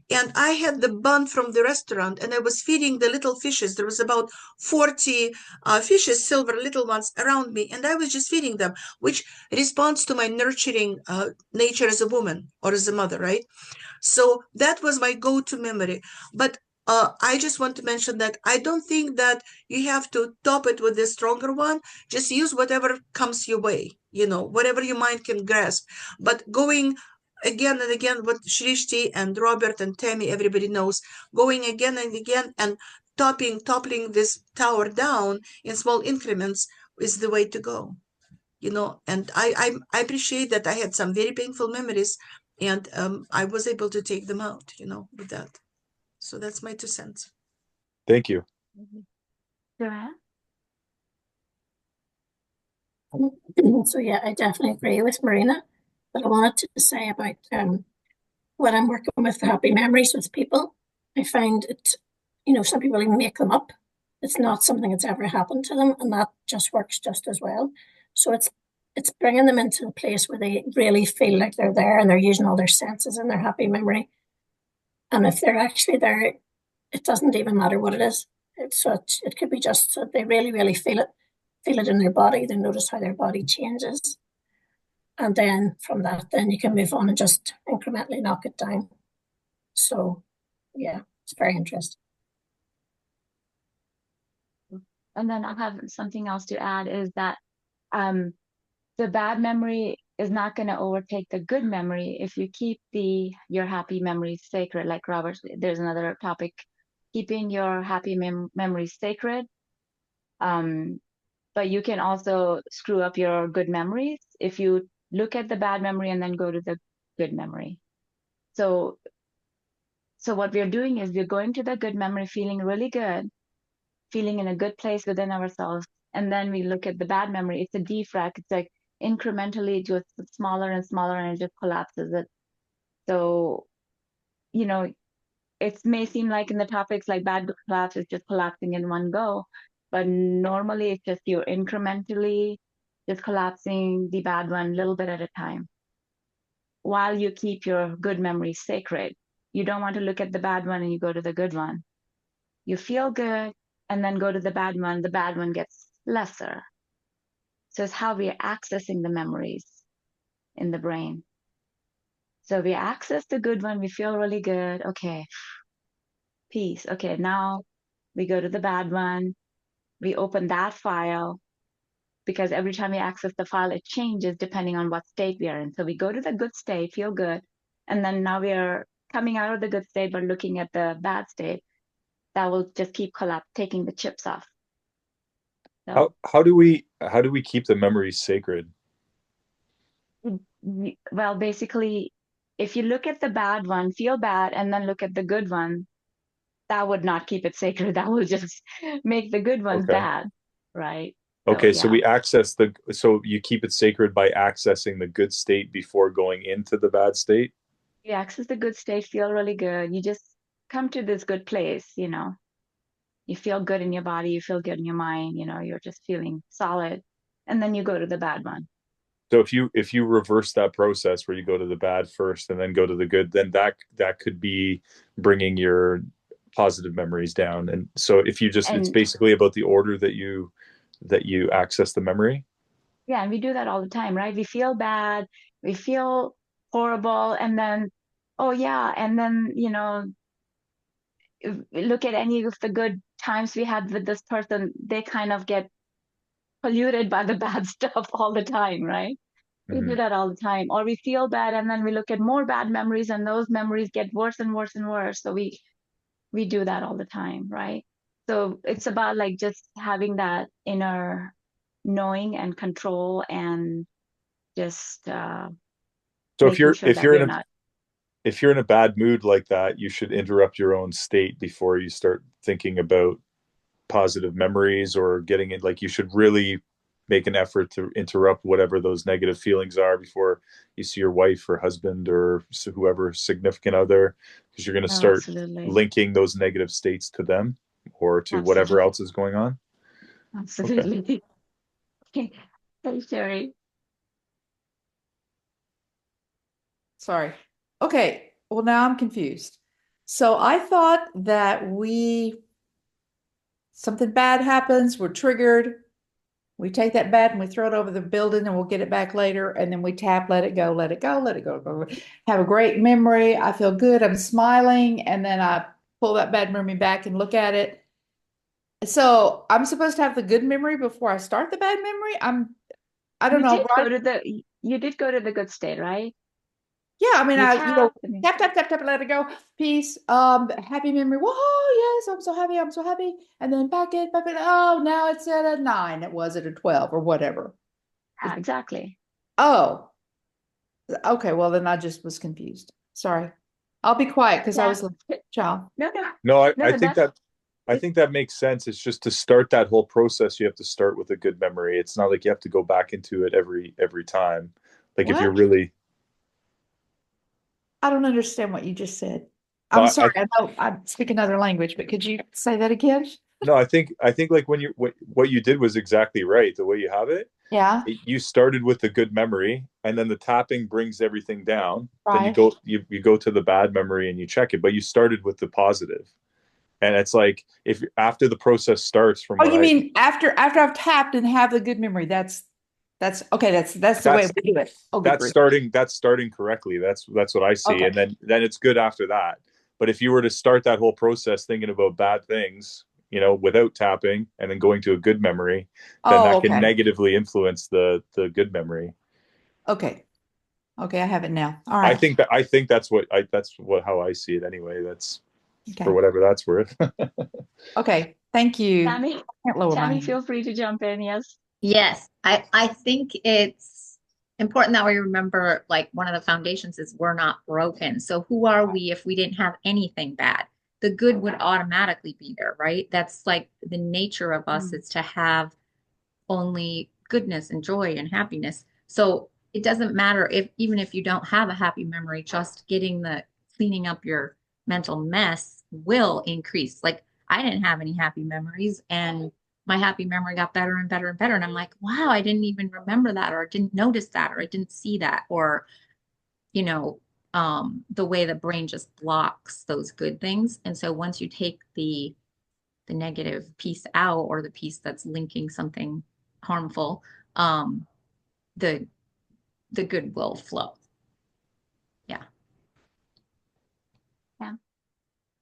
and I had the bun from the restaurant, and I was feeding the little fishes. There was about 40 fishes, silver little ones around me, and I was just feeding them, which responds to my nurturing nature as a woman or as a mother, right? So that was my go-to memory. But I just want to mention that I don't think that you have to top it with a stronger one. Just use whatever comes your way, whatever your mind can grasp. But going again and again, what Shrishti and Robert and Tammy, everybody knows, going again and again and toppling this tower down in small increments is the way to go. And I appreciate that I had some very painful memories, and I was able to take them out, with that. So that's my 2 cents. Thank you. Joanne? So yeah, I definitely agree with Marina. But I wanted to say about when I'm working with happy memories with people, I find it, some people even make them up. It's not something that's ever happened to them, and that just works just as well. So it's bringing them into a place where they really feel like they're there and they're using all their senses in their happy memory. And if they're actually there, it doesn't even matter what it is. It could be just that they really, really feel it in their body. They notice how their body changes. And then from that, then you can move on and just incrementally knock it down. So, yeah, it's very interesting. And then I have something else to add is that the bad memory is not going to overtake the good memory if you keep your happy memories sacred. Like Robert, there's another topic, keeping your happy memories sacred. But you can also screw up your good memories if you look at the bad memory and then go to the good memory. So what we're doing is we're going to the good memory, feeling really good, feeling in a good place within ourselves. And then we look at the bad memory. It's a defrag. It's like incrementally just smaller and smaller, and it just collapses it. So, it may seem like in the topics like bad collapse is just collapsing in one go, but normally it's just you're incrementally just collapsing the bad one a little bit at a time while you keep your good memories sacred. You don't want to look at the bad one and you go to the good one. You feel good and then go to the bad one gets lesser. So it's how we're accessing the memories in the brain. So we access the good one, we feel really good. Okay, peace. Okay, now we go to the bad one, we open that file, because every time we access the file, it changes depending on what state we are in. So we go to the good state, feel good, and then now we are coming out of the good state, but looking at the bad state. That will just keep taking the chips off. So, how do we keep the memories sacred? well, basically, if you look at the bad one, feel bad, and then look at the good one, that would not keep it sacred. That will just make the good ones Okay. bad, right? So, Okay, so yeah, we so you keep it sacred by accessing the good state before going into the bad state. you access the good state, feel really good. You just come to this good place, you feel good in your body, you feel good in your mind, you're just feeling solid. And then you go to the bad one. So if you reverse that process where you go to the bad first and then go to the good, then that could be bringing your positive memories down. And so if you just it's And basically about the order that you access the memory. yeah, and we do that all the time, right? We feel bad, we feel horrible, and then, oh yeah, and then, look at any of the good times we had with this person, they kind of get polluted by the bad stuff all the time, right? We do Mm-hmm. that all the time. Or we feel bad and then we look at more bad memories and those memories get worse and worse and worse. So we do that all the time, right? So it's about like just having that inner knowing and control and just So making sure that we're not. if you're in a bad mood like that, you should interrupt your own state before you start thinking about positive memories or getting it. Like you should really make an effort to interrupt whatever those negative feelings are before you see your wife or husband or whoever significant other, because you're going to Oh, start absolutely. linking those negative states to them or to whatever Absolutely. else is going on. Okay. Absolutely. Hey, Sherry. Sorry. Okay. Well, now I'm confused. So I thought that something bad happens, we're triggered. We take that bad and we throw it over the building and we'll get it back later. And then we tap, let it go, let it go, let it go. Have a great memory. I feel good. I'm smiling. And then I pull that bad memory back and look at it. So I'm supposed to have the good memory before I start the bad memory. I don't You know, did go right? to the you did go to the good state, right? Yeah, I mean, You tapped and tap, tap, tap, tap, let it go. Peace. Happy memory. Whoa, yes, I'm so happy. I'm so happy. And then back it, back it. Oh, now it's at a 9. It was at a 12 or whatever. yeah, exactly. Oh, okay. Well, then I just was confused. Sorry. I'll be quiet because I Yeah. was like, child. No, no, No, no, that's I think that makes sense. It's just to start that whole process, you have to start with a good memory. It's not like you have to go back into it every time. Like if you're What? really I don't understand what you just said. no, I'm sorry. I know I speak another language, but could you say that again? no, I think like when what you did was exactly right. The way you have it, Yeah, you started with the good memory, and then the tapping brings everything down. Then right. you go to the bad memory and you check it, but you started with the positive. And it's like if after the process starts, from Oh, what you I mean after I've tapped and have the good memory? That's okay. That's the way that's we do it. Oh, good grief. that's starting correctly. That's what I see, Okay. and then it's good after that. But if you were to start that whole process thinking about bad things, without tapping and then going to a good memory, then Oh, that can okay. negatively influence the good memory. Okay. Okay. I have it now. All right. I think that's what how I see it anyway. That's for Okay. whatever that's worth. Okay. Thank you. Tammy. Can't lower my Tammy, hand. feel free to jump in. Yes. Yes, I think it's important that we remember like one of the foundations is we're not broken. So who are we if we didn't have anything bad? The good would automatically be there, right? That's like the nature of us Mm. is to have only goodness and joy and happiness. So it doesn't matter if even if you don't have a happy memory, just getting the cleaning up your mental mess will increase. Like I didn't have any happy memories and my happy memory got better and better and better. And I'm like, wow, I didn't even remember that or I didn't notice that or I didn't see that or, you know, the way the brain just blocks those good things. And so once you take the negative piece out or the piece that's linking something harmful, um, the the good will flow. Yeah. Yeah.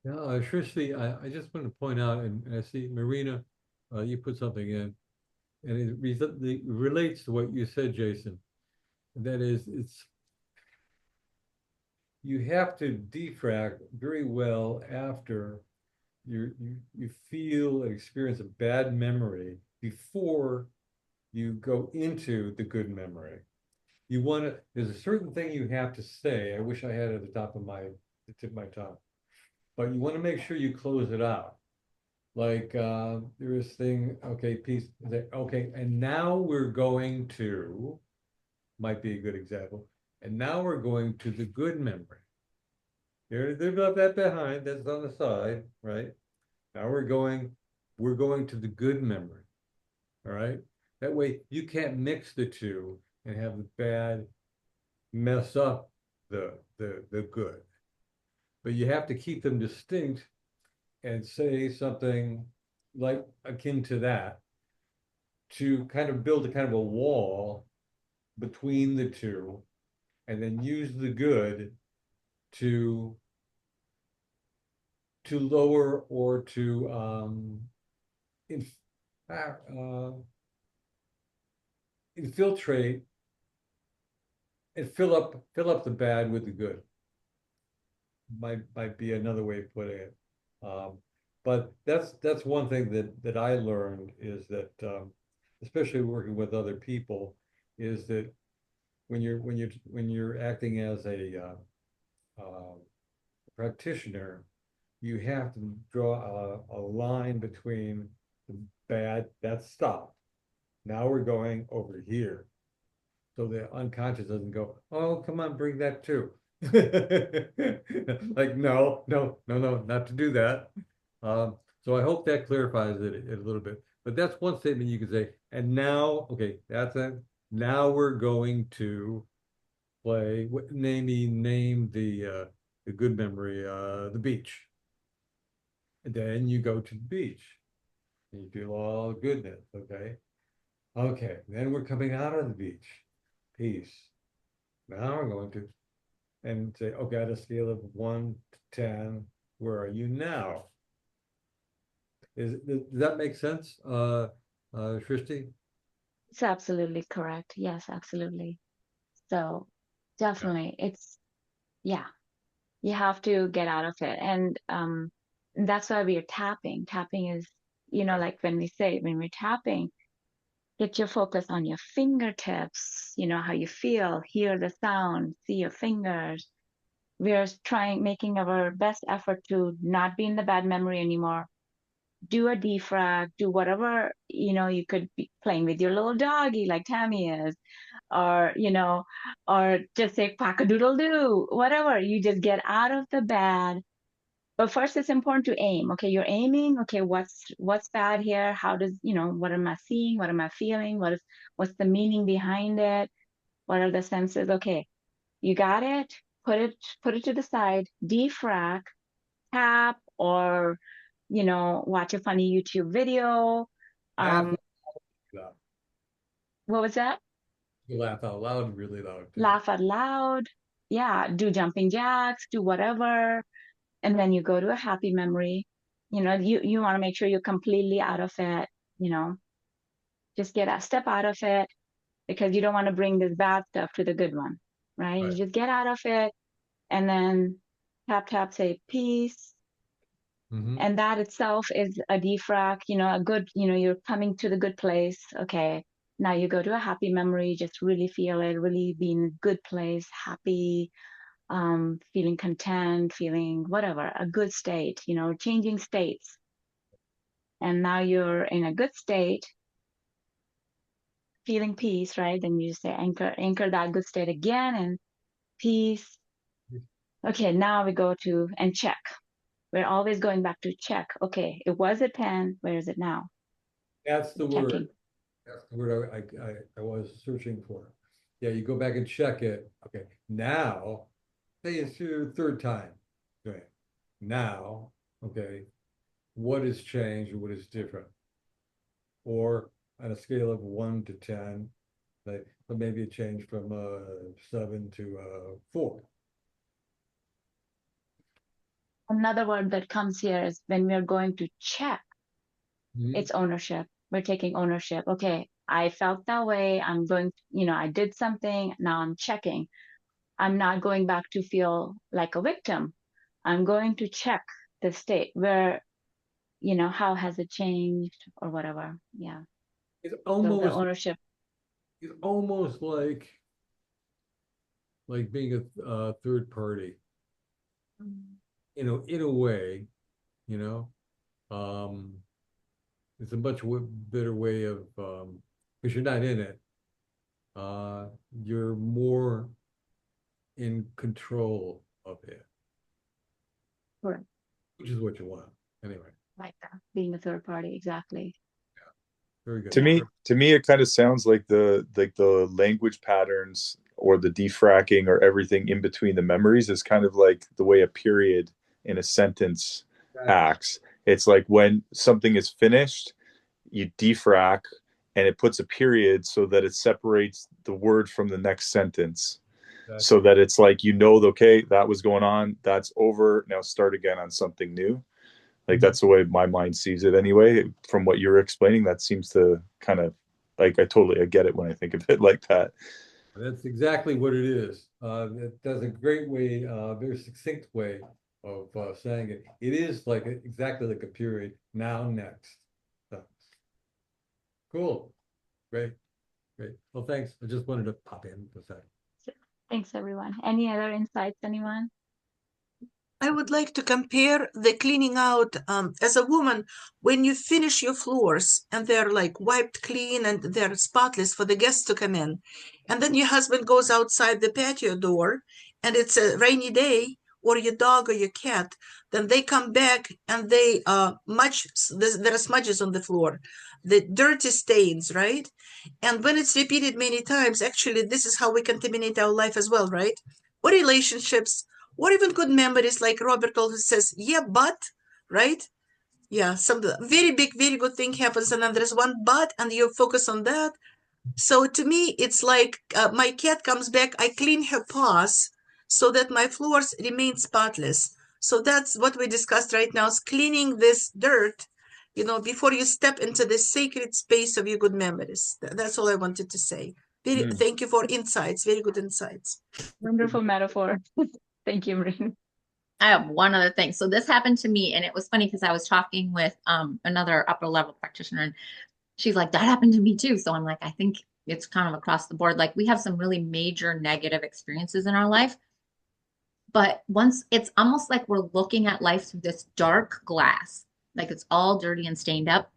Yeah, Shrishti, I just want to point out, and I see Marina, you put something in, and it relates to what you said, Jason. That is, you have to defrag very well after you feel and experience a bad memory before you go into the good memory. You want to, there's a certain thing you have to say. I wish I had it at the tip of my tongue, but you want to make sure you close it out. Like there is thing, okay, piece, okay, and now we're going to, might be a good example. And now we're going to the good memory. They've left that behind, that's on the side, right? Now we're going to the good memory, all right? That way you can't mix the two and have the bad mess up the good. But you have to keep them distinct and say something like akin to that to kind of build a kind of a wall between the two and then use the good to lower or to inf infiltrate and fill up the bad with the good. Might be another way of putting it. But that's one thing that I learned is that especially working with other people is that when you're acting as a practitioner, you have to draw a line between the bad, that's stop. Now we're going over here. So the unconscious doesn't go, oh, come on, bring that too. Like, no, no, no, no, not to do that. So I hope that clarifies it a little bit. But that's one statement you could say. And now, okay, that's it. Now we're going to play, name the good memory, the beach. And then you go to the beach and you feel all goodness, okay? Okay, then we're coming out of the beach. Peace. Now we're going to, and say, okay, at a scale of 1 to 10, where are you now? Does that make sense, Shristi? It's absolutely correct. Yes, absolutely. So Yeah. definitely yeah, you have to get out of it. And that's why we are tapping. Tapping is, Right. like when we're tapping, get your focus on your fingertips, how you feel, hear the sound, see your fingers. We're making our best effort to not be in the bad memory anymore. Do a defrag, do whatever, you could be playing with your little doggy like Tammy is, or, or just say quack a doodle doo, whatever. You just get out of the bad. But first it's important to aim. Okay, you're aiming. Okay, what's bad here? How does, what am I seeing? What am I feeling? What's the meaning behind it? What are the senses? Okay, you got it. Put it to the side, defrag, tap, or watch a funny YouTube video. Laugh Um, loud. what was that? You laugh out loud, really loud too. Laugh out loud. Yeah, do jumping jacks, do whatever. And then you go to a happy memory. You want to make sure you're completely out of it, you know, just step out of it because you don't want to bring this bad stuff to the good one, right? You Right. just get out of it and then tap, tap, say peace. Mm-hmm. And that itself is a defrag, a good, you're coming to the good place. Okay. Now you go to a happy memory, just really feel it, really be in a good place, happy, feeling content, feeling whatever, a good state, changing states. And now you're in a good state, feeling peace, right? Then you just say anchor that good state again and peace. Okay, now we go to and check. We're always going back to check. Okay, it was at 10. Where is it now? That's the word. Checking. That's the word I was searching for. Yeah, you go back and check it. Okay, now, say it's your third time. Okay, now, okay, what has changed or what is different? Or on a scale of 1 to 10, but maybe it changed from 7 to 4. Another word that comes here is when we're going to check, Mhm. it's ownership. We're taking ownership. Okay, I felt that way. I'm going, I did something. Now I'm checking. I'm not going back to feel like a victim. I'm going to check the state where, how has it changed or whatever. Yeah. It's So the almost ownership. it's almost like being a third party, in a way, you know. Um, it's a much better way of because you're not in it. You're more in control of it, Correct. which is what you want. Anyway, Like that. Being a third party, exactly. very good. To Yeah. me, it kind of sounds like the language patterns or the defracking or everything in between the memories is kind of like the way a period in a sentence acts. It's like when something is finished, you defrac and it puts a period so that it separates the word from the next sentence. So that it's like, okay, that was going on, that's over, now start again on something new. Like that's the way my mind sees it anyway. From what you're explaining, that seems to kind of like I get it when I think of it like that. That's exactly what it is. That's a great way, very succinct way of saying it. It is like exactly like a period. Now, next. So, cool. Great. Great. Well, thanks. I just wanted to pop in for a sec. So, thanks, everyone. Any other insights, anyone? I would like to compare the cleaning out as a woman. When you finish your floors and they're like wiped clean and they're spotless for the guests to come in, and then your husband goes outside the patio door and it's a rainy day, or your dog or your cat, then they come back and they there are smudges on the floor, the dirty stains, right? And when it's repeated many times, actually, this is how we contaminate our life as well, right? Or relationships, or even good memories, like Robert always says, yeah, but, right? Yeah, some very big, very good thing happens, and then there's one but, and you focus on that. So to me, it's like my cat comes back, I clean her paws so that my floors remain spotless. So that's what we discussed right now, is cleaning this dirt, before you step into the sacred space of your good memories. That's all I wanted to say. Thank you for insights, very good insights. Wonderful metaphor. Thank you, Maureen. I have one other thing. So this happened to me, and it was funny because I was talking with another upper level practitioner, and she's like, that happened to me too. So I'm like, I think it's kind of across the board. Like we have some really major negative experiences in our life, but once it's almost like we're looking at life through this dark glass, like it's all dirty and stained up.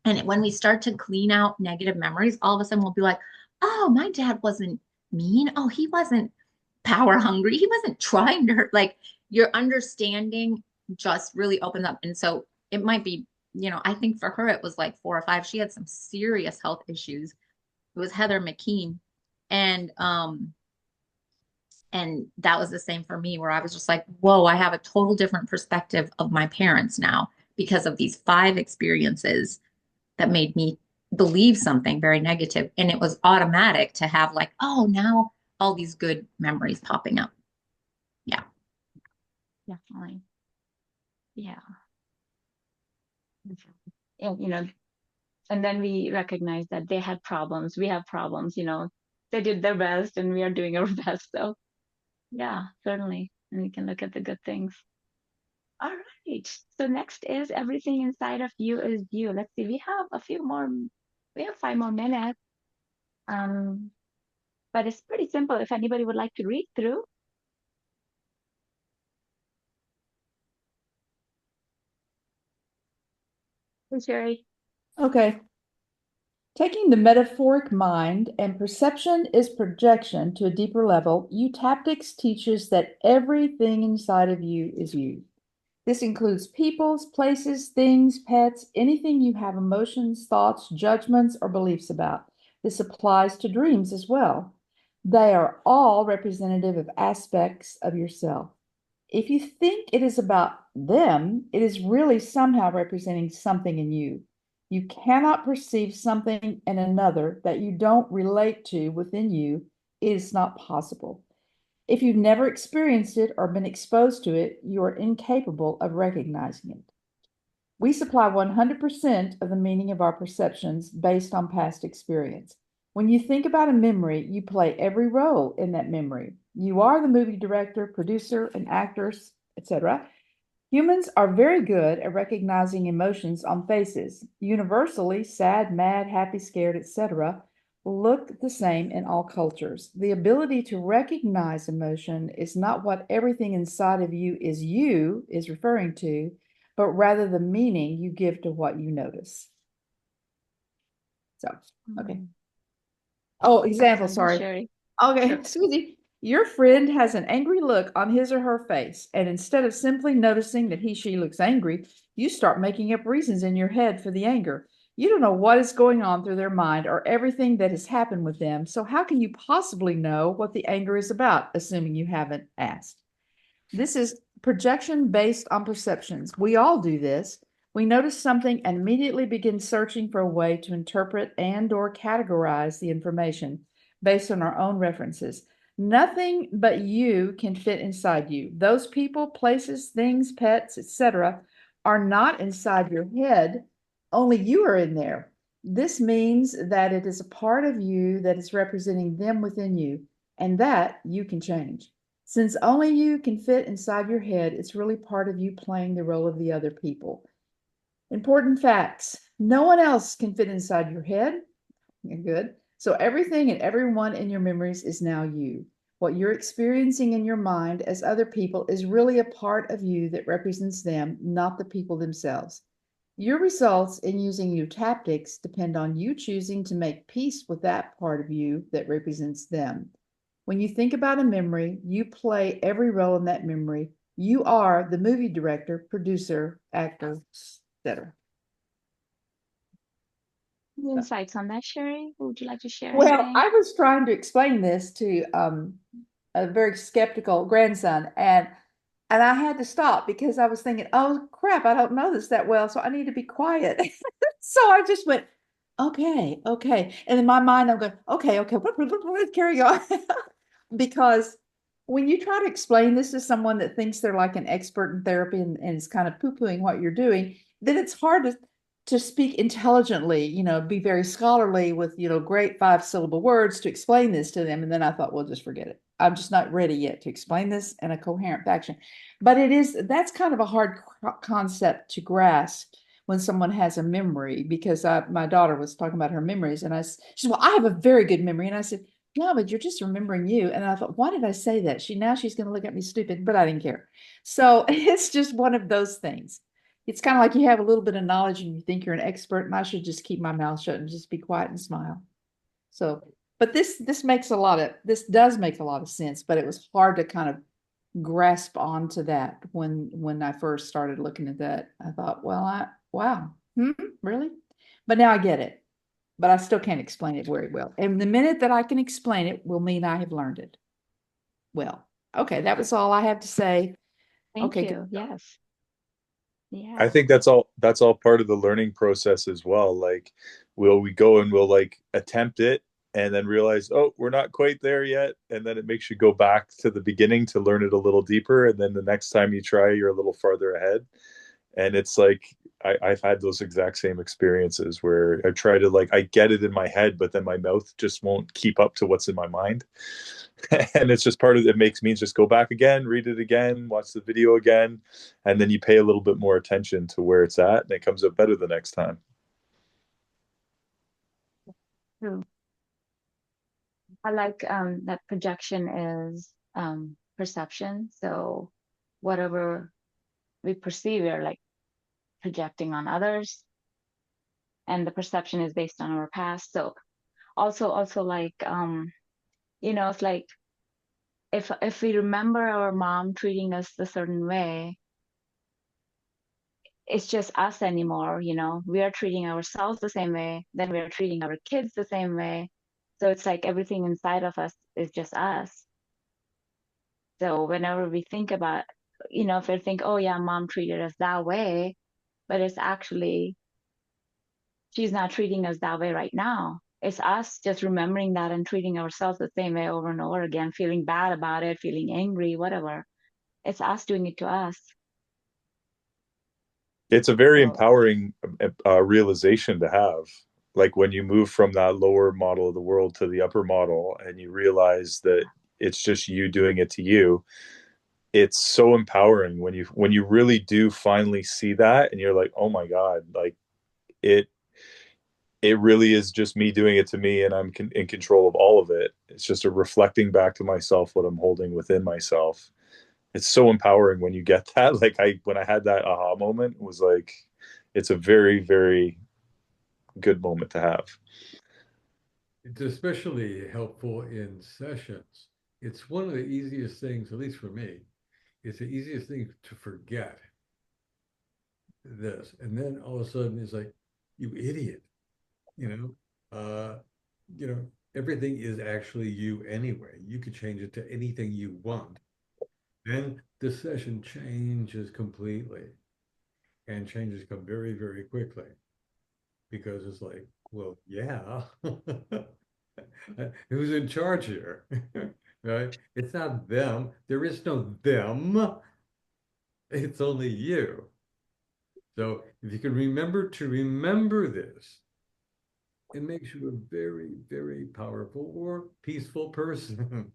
And when we start to clean out negative memories, all of a sudden we'll be like, oh, my dad wasn't mean. Oh, he wasn't power hungry. He wasn't trying to hurt. Like your understanding just really opens up. And so it might be, I think for her, it was like 4 or 5. She had some serious health issues. It was Heather McKean. And that was the same for me, where I was just like, whoa, I have a total different perspective of my parents now because of these 5 experiences that made me believe something very negative. And it was automatic to have like, oh, now all these good memories popping up. Yeah. Definitely. Yeah. And, and then we recognize that they had problems. We have problems, they did their best and we are doing our best. So yeah, certainly. And we can look at the good things. All right. So next is everything inside of you is you. Let's see. We have 5 more minutes. Um, but it's pretty simple. If anybody would like to read through. Hey, Sherry. Okay. Taking the metaphoric mind and perception is projection to a deeper level, Utaptics teaches that everything inside of you is you. This includes peoples, places, things, pets, anything you have emotions, thoughts, judgments, or beliefs about. This applies to dreams as well. They are all representative of aspects of yourself. If you think it is about them, it is really somehow representing something in you. You cannot perceive something in another that you don't relate to within you. It is not possible. If you've never experienced it or been exposed to it, you are incapable of recognizing it. We supply 100% of the meaning of our perceptions based on past experience. When you think about a memory, you play every role in that memory. You are the movie director, producer, and actors, etc. Humans are very good at recognizing emotions on faces. Universally, sad, mad, happy, scared, etc., look the same in all cultures. The ability to recognize emotion is not what everything inside of you is referring to, but rather the meaning you give to what you notice. So, okay. Oh, example, sorry. Sherry. Okay, Sure. Susie, your friend has an angry look on his or her face, and instead of simply noticing that she looks angry, you start making up reasons in your head for the anger. You don't know what is going on through their mind or everything that has happened with them, so how can you possibly know what the anger is about, assuming you haven't asked? This is projection based on perceptions. We all do this. We notice something and immediately begin searching for a way to interpret and or categorize the information based on our own references. Nothing but you can fit inside you. Those people, places, things, pets, etc., are not inside your head. Only you are in there. This means that it is a part of you that is representing them within you, and that you can change. Since only you can fit inside your head, it's really part of you playing the role of the other people. Important facts. No one else can fit inside your head. You're good. So everything and everyone in your memories is now you. What you're experiencing in your mind as other people is really a part of you that represents them, not the people themselves. Your results in using new tactics depend on you choosing to make peace with that part of you that represents them. When you think about a memory, you play every role in that memory. You are the movie director, producer, actor, etc. Any insights on that, Sherry? Would you like to share Well, anything? I was trying to explain this to a very skeptical grandson, and I had to stop because I was thinking, oh crap, I don't know this that well, so I need to be quiet. So I just went, okay, okay. And in my mind, I'm going, okay, okay, carry on. Because when you try to explain this to someone that thinks they're like an expert in therapy and is kind of poo-pooing what you're doing, then it's hard to speak intelligently, be very scholarly with, great 5-syllable words to explain this to them. And then I thought, well, just forget it. I'm just not ready yet to explain this in a coherent fashion. But that's kind of a hard concept to grasp when someone has a memory, because my daughter was talking about her memories, and she said, well, I have a very good memory. And I said, no, but you're just remembering you. And I thought, why did I say that? She's going to look at me stupid, but I didn't care. So it's just one of those things. It's kind of like you have a little bit of knowledge and you think you're an expert, and I should just keep my mouth shut and just be quiet and smile. So, but this does make a lot of sense, but it was hard to kind of grasp onto that when I first started looking at that. I thought, well, wow, really? But now I get it. But I still can't explain it very well. And the minute that I can explain it will mean I have learned it. Well, okay, that was all I have to say. Thank Okay, you. Yes. I Yeah. think that's all part of the learning process as well. Like, we go and we'll like attempt it and then realize, oh, we're not quite there yet, and then it makes you go back to the beginning to learn it a little deeper, and then the next time you try, you're a little farther ahead. And it's like I've had those exact same experiences where I try to, like, I get it in my head, but then my mouth just won't keep up to what's in my mind. And it's just part of it makes me just go back again, read it again, watch the video again, and then you pay a little bit more attention to where it's at, and it comes out better the next time. True. I like that projection is perception. So whatever we perceive, we're like projecting on others, and the perception is based on our past. So also like it's like if we remember our mom treating us a certain way, it's just us anymore. We are treating ourselves the same way, then we are treating our kids the same way. So it's like everything inside of us is just us. So whenever we think about, if we think, oh yeah, mom treated us that way, but it's actually she's not treating us that way right now. It's us just remembering that and treating ourselves the same way over and over again, feeling bad about it, feeling angry, whatever. It's us doing it to us. It's a very So empowering realization to have. Like when you move from that lower model of the world to the upper model, and you realize that it's just you doing it to you, it's so empowering when you really do finally see that and you're like, oh my God, like it it really is just me doing it to me, and I'm in control of all of it. It's just a reflecting back to myself what I'm holding within myself. It's so empowering when you get that. Like when I had that aha moment, it was like, it's a very, very good moment to have. It's especially helpful in sessions. It's one of the easiest things, at least for me, it's the easiest thing to forget this. And then all of a sudden it's like, you idiot, you know, you know, everything is actually you anyway. You could change it to anything you want. Then the session changes completely, and changes come very, very quickly because it's like, well, yeah, who's in charge here? Right? It's not them. There is no them. It's only you. So if you can remember to remember this, it makes you a very, very powerful or peaceful person.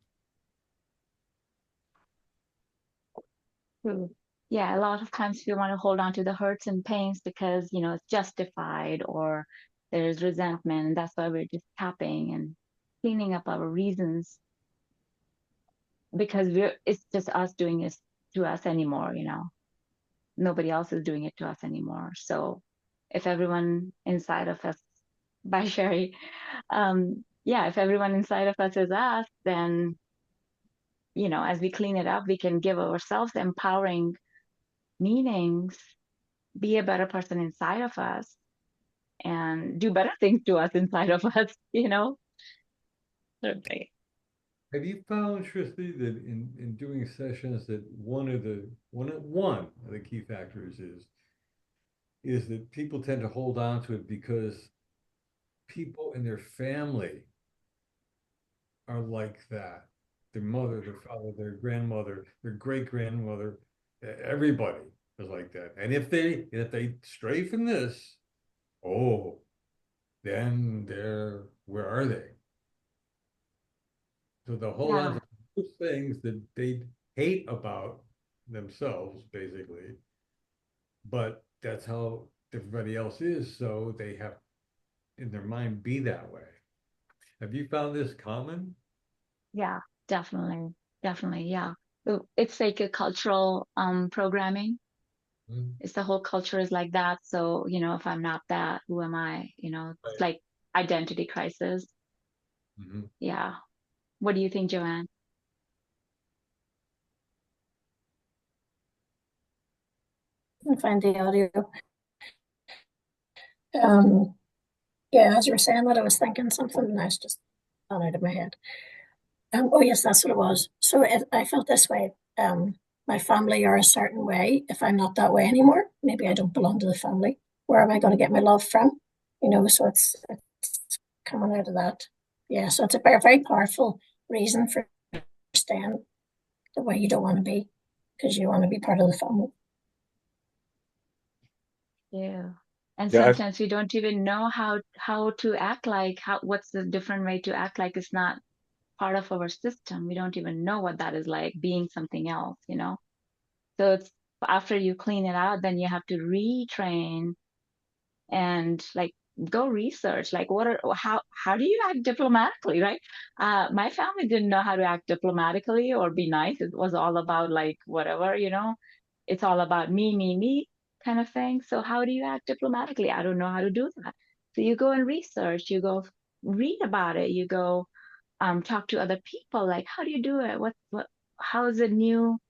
True. Yeah, a lot of times we want to hold on to the hurts and pains because, it's justified or there's resentment, and that's why we're just tapping and cleaning up our reasons because it's just us doing this to us anymore. Nobody else is doing it to us anymore. So if everyone inside of us, by Sherry, yeah, if everyone inside of us is us, then, as we clean it up, we can give ourselves empowering meanings, be a better person inside of us, and do better things to us inside of us. Okay. Have you found, Tristy, that in doing sessions that one of the key factors is that people tend to hold on to it because people in their family are like that. Their mother, their father, their grandmother, their great grandmother, everybody is like that. And if they stray from this, oh, then where are they? So they'll hold on Yeah. to those things that they hate about themselves, basically. But that's how everybody else is, so they have in their mind be that way. Have you found this common? Yeah, definitely. Definitely. Yeah. It's like a cultural programming. Mhm. It's the whole culture is like that. So, if I'm not that, who am I? It's Right. like identity crisis. Mhm. Yeah. What do you think, Joanne? I find the audio. Um, yeah, as you were saying that, I was thinking something and I was just gone out of my head. Oh yes, that's what it was. So I felt this way. My family are a certain way. If I'm not that way anymore, maybe I don't belong to the family. Where am I going to get my love from? So it's coming out of that. Yeah, so it's a very, very powerful reason for staying the way you don't want to be because you want to be part of the family. Yeah. And Yeah, sometimes we don't even know how to act like what's the different way to act like it's not part of our system. We don't even know what that is like being something else. So it's after you clean it out, then you have to retrain and like go research like how do you act diplomatically, right? My family didn't know how to act diplomatically or be nice. It was all about like whatever. It's all about me kind of thing. So how do you act diplomatically? I don't know how to do that. So you go and research, you go read about it, you go talk to other people, like how do you do it, what how is a new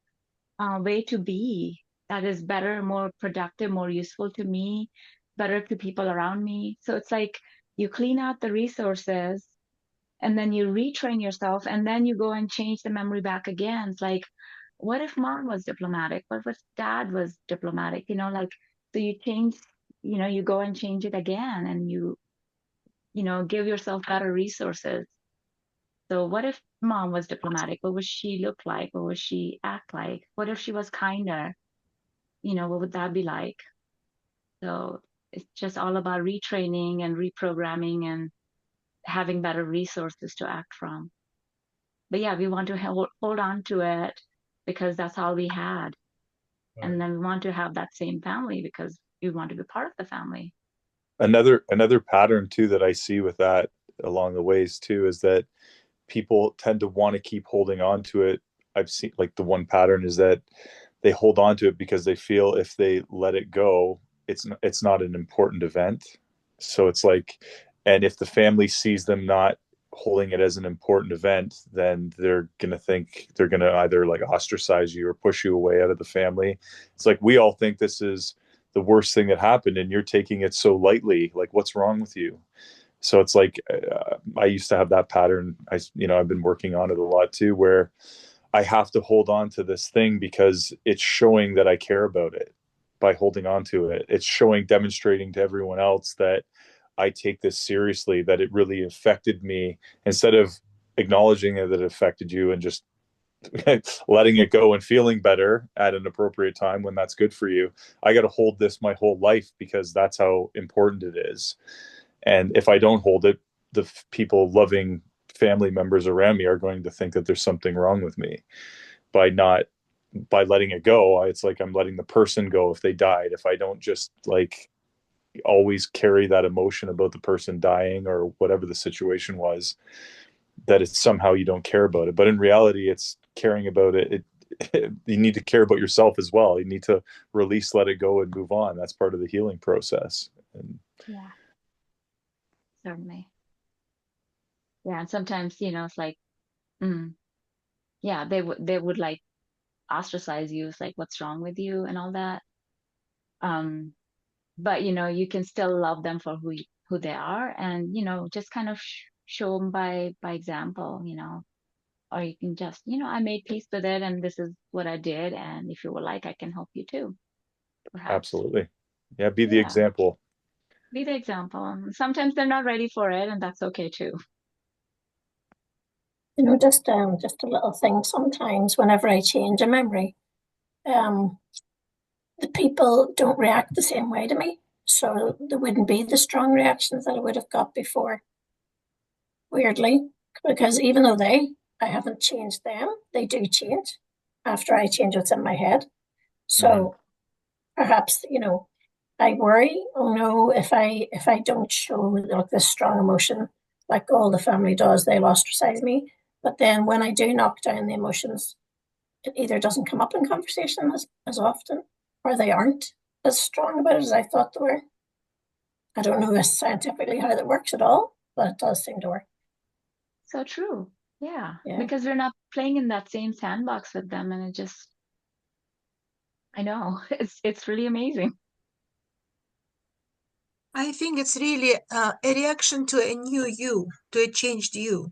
way to be that is better, more productive, more useful to me, better to people around me. So it's like you clean out the resources and then you retrain yourself and then you go and change the memory back again. It's like, what if mom was diplomatic? What if dad was diplomatic? Like, so you change, you go and change it again and you give yourself better resources. So what if mom was diplomatic? What would she look like? What would she act like? What if she was kinder? What would that be like? So it's just all about retraining and reprogramming and having better resources to act from. But yeah, we want to hold on to it because that's all we had. Right. And then we want to have that same family because we want to be part of the family. Another pattern too that I see with that along the ways too is that people tend to want to keep holding on to it. I've seen like the one pattern is that they hold on to it because they feel if they let it go, it's not an important event. So it's like, and if the family sees them not holding it as an important event, then they're gonna think they're gonna either like ostracize you or push you away out of the family. It's like we all think this is the worst thing that happened, and you're taking it so lightly. Like, what's wrong with you? So it's like I used to have that pattern. I've been working on it a lot too, where I have to hold on to this thing because it's showing that I care about it by holding on to it. It's showing, demonstrating to everyone else that I take this seriously, that it really affected me, instead of acknowledging that it affected you and just letting it go and feeling better at an appropriate time when that's good for you. I got to hold this my whole life because that's how important it is. And if I don't hold it, the people, loving family members around me, are going to think that there's something wrong with me by letting it go. It's like I'm letting the person go if they died. If I don't just like always carry that emotion about the person dying or whatever the situation was, that it's somehow you don't care about it. But in reality, it's caring about it. You need to care about yourself as well. You need to release, let it go, and move on. That's part of the healing process. And Yeah, certainly. Yeah, and sometimes, it's like, mm, yeah, they would like ostracize you. It's like, what's wrong with you and all that. Um, but you can still love them for who they are, and just kind of show them by example. Or you can just, I made peace with it, and this is what I did, and if you would like, I can help you too, perhaps. absolutely, yeah, be the Yeah, example. be the example. And sometimes they're not ready for it, and that's okay too. Just a little thing. Sometimes whenever I change a memory, um, the people don't react the same way to me. So there wouldn't be the strong reactions that I would have got before, weirdly, because even though I haven't changed them, they do change after I change what's in my head. Mhm. So perhaps, I worry, oh no, if I don't show like this strong emotion, like all the family does, they'll ostracize me. But then when I do knock down the emotions, it either doesn't come up in conversation as often, or they aren't as strong about it as I thought they were. I don't know scientifically how that works at all, but it does seem to work. So true. Yeah, Yeah. because we're not playing in that same sandbox with them, and I know, it's really amazing. I think it's really a reaction to a new you, to a changed you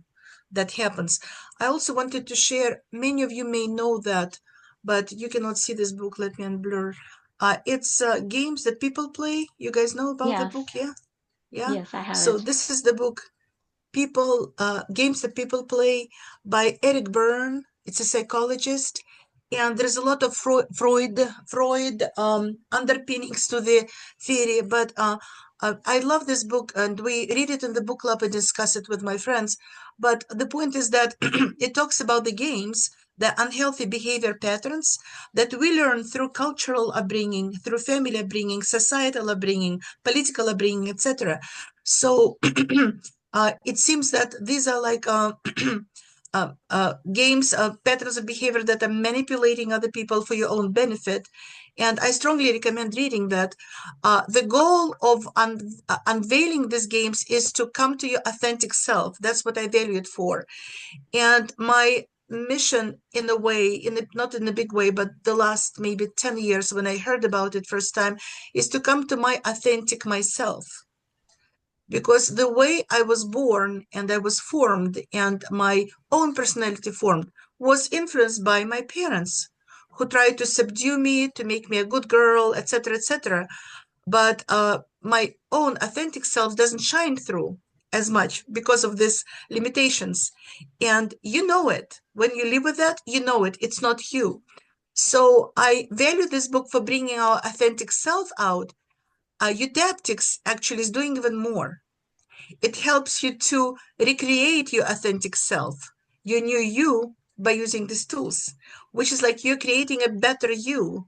that happens. I also wanted to share, many of you may know that, but you cannot see this book. Let me unblur. It's games that people play. You guys know about that Yes, book, yeah? Yeah. yes, I have So it. this is the book, Games That People Play, by Eric Byrne. It's a psychologist, and there's a lot of Freud underpinnings to the theory. But I love this book, and we read it in the book club and discuss it with my friends. But the point is that it talks about the games, the unhealthy behavior patterns that we learn through cultural upbringing, through family upbringing, societal upbringing, political upbringing, etc. So it seems that these are like games, patterns of behavior that are manipulating other people for your own benefit. And I strongly recommend reading that. The goal of unveiling these games is to come to your authentic self. That's what I value it for. And my mission, in a way, not in a big way, but the last maybe 10 years when I heard about it first time, is to come to my authentic myself, because the way I was born and I was formed and my own personality formed was influenced by my parents, who tried to subdue me, to make me a good girl, etc., etc. But my own authentic self doesn't shine through as much because of these limitations. And you know it. When you live with that, you know it. It's not you. So I value this book for bringing our authentic self out. Eudaptics actually is doing even more. It helps you to recreate your authentic self, your new you, by using these tools, which is like you're creating a better you.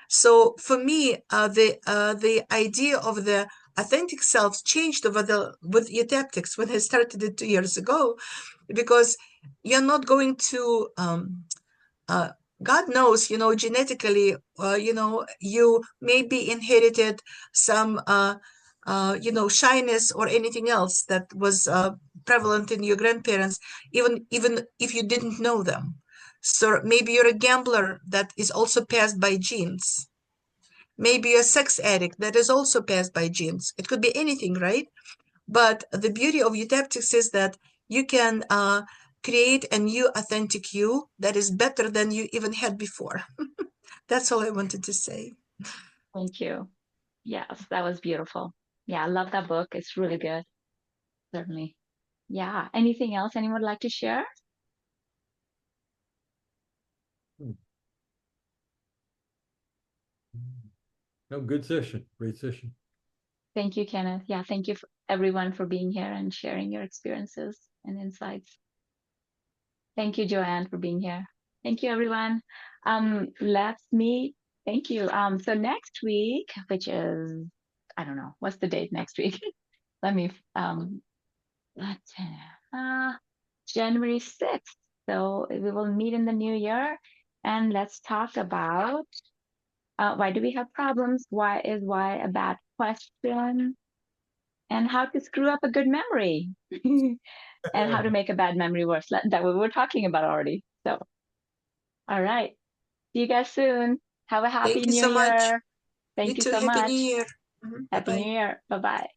So for me, the idea of the authentic self changed with eutaptics when I started it 2 years ago, because you're not going to God knows, genetically, you maybe inherited some, shyness or anything else that was prevalent in your grandparents, even if you didn't know them. So maybe you're a gambler that is also passed by genes. Maybe you're a sex addict that is also passed by genes. It could be anything, right? But the beauty of eutaptics is that you can create a new authentic you that is better than you even had before. That's all I wanted to say. Thank you. Yes, that was beautiful. Yeah, I love that book. It's really good. Certainly. Yeah. Anything else anyone would like to share? Hmm. No, good session. Great session. Thank you, Kenneth. Yeah, thank you everyone for being here and sharing your experiences and insights. Thank you, Joanne, for being here. Thank you, everyone. Let's meet. Thank you. So next week, which is, I don't know, what's the date next week? Let me, let's, January 6th. So we will meet in the new year and let's talk about why do we have problems? Why is why a bad question? And how to screw up a good memory. And how to make a bad memory worse. That we were talking about already. So, all right. See you guys soon. Have a happy Thank you new so much. year. You Thank you too. so Happy New much. Year. Happy Bye-bye. New Year. Bye bye.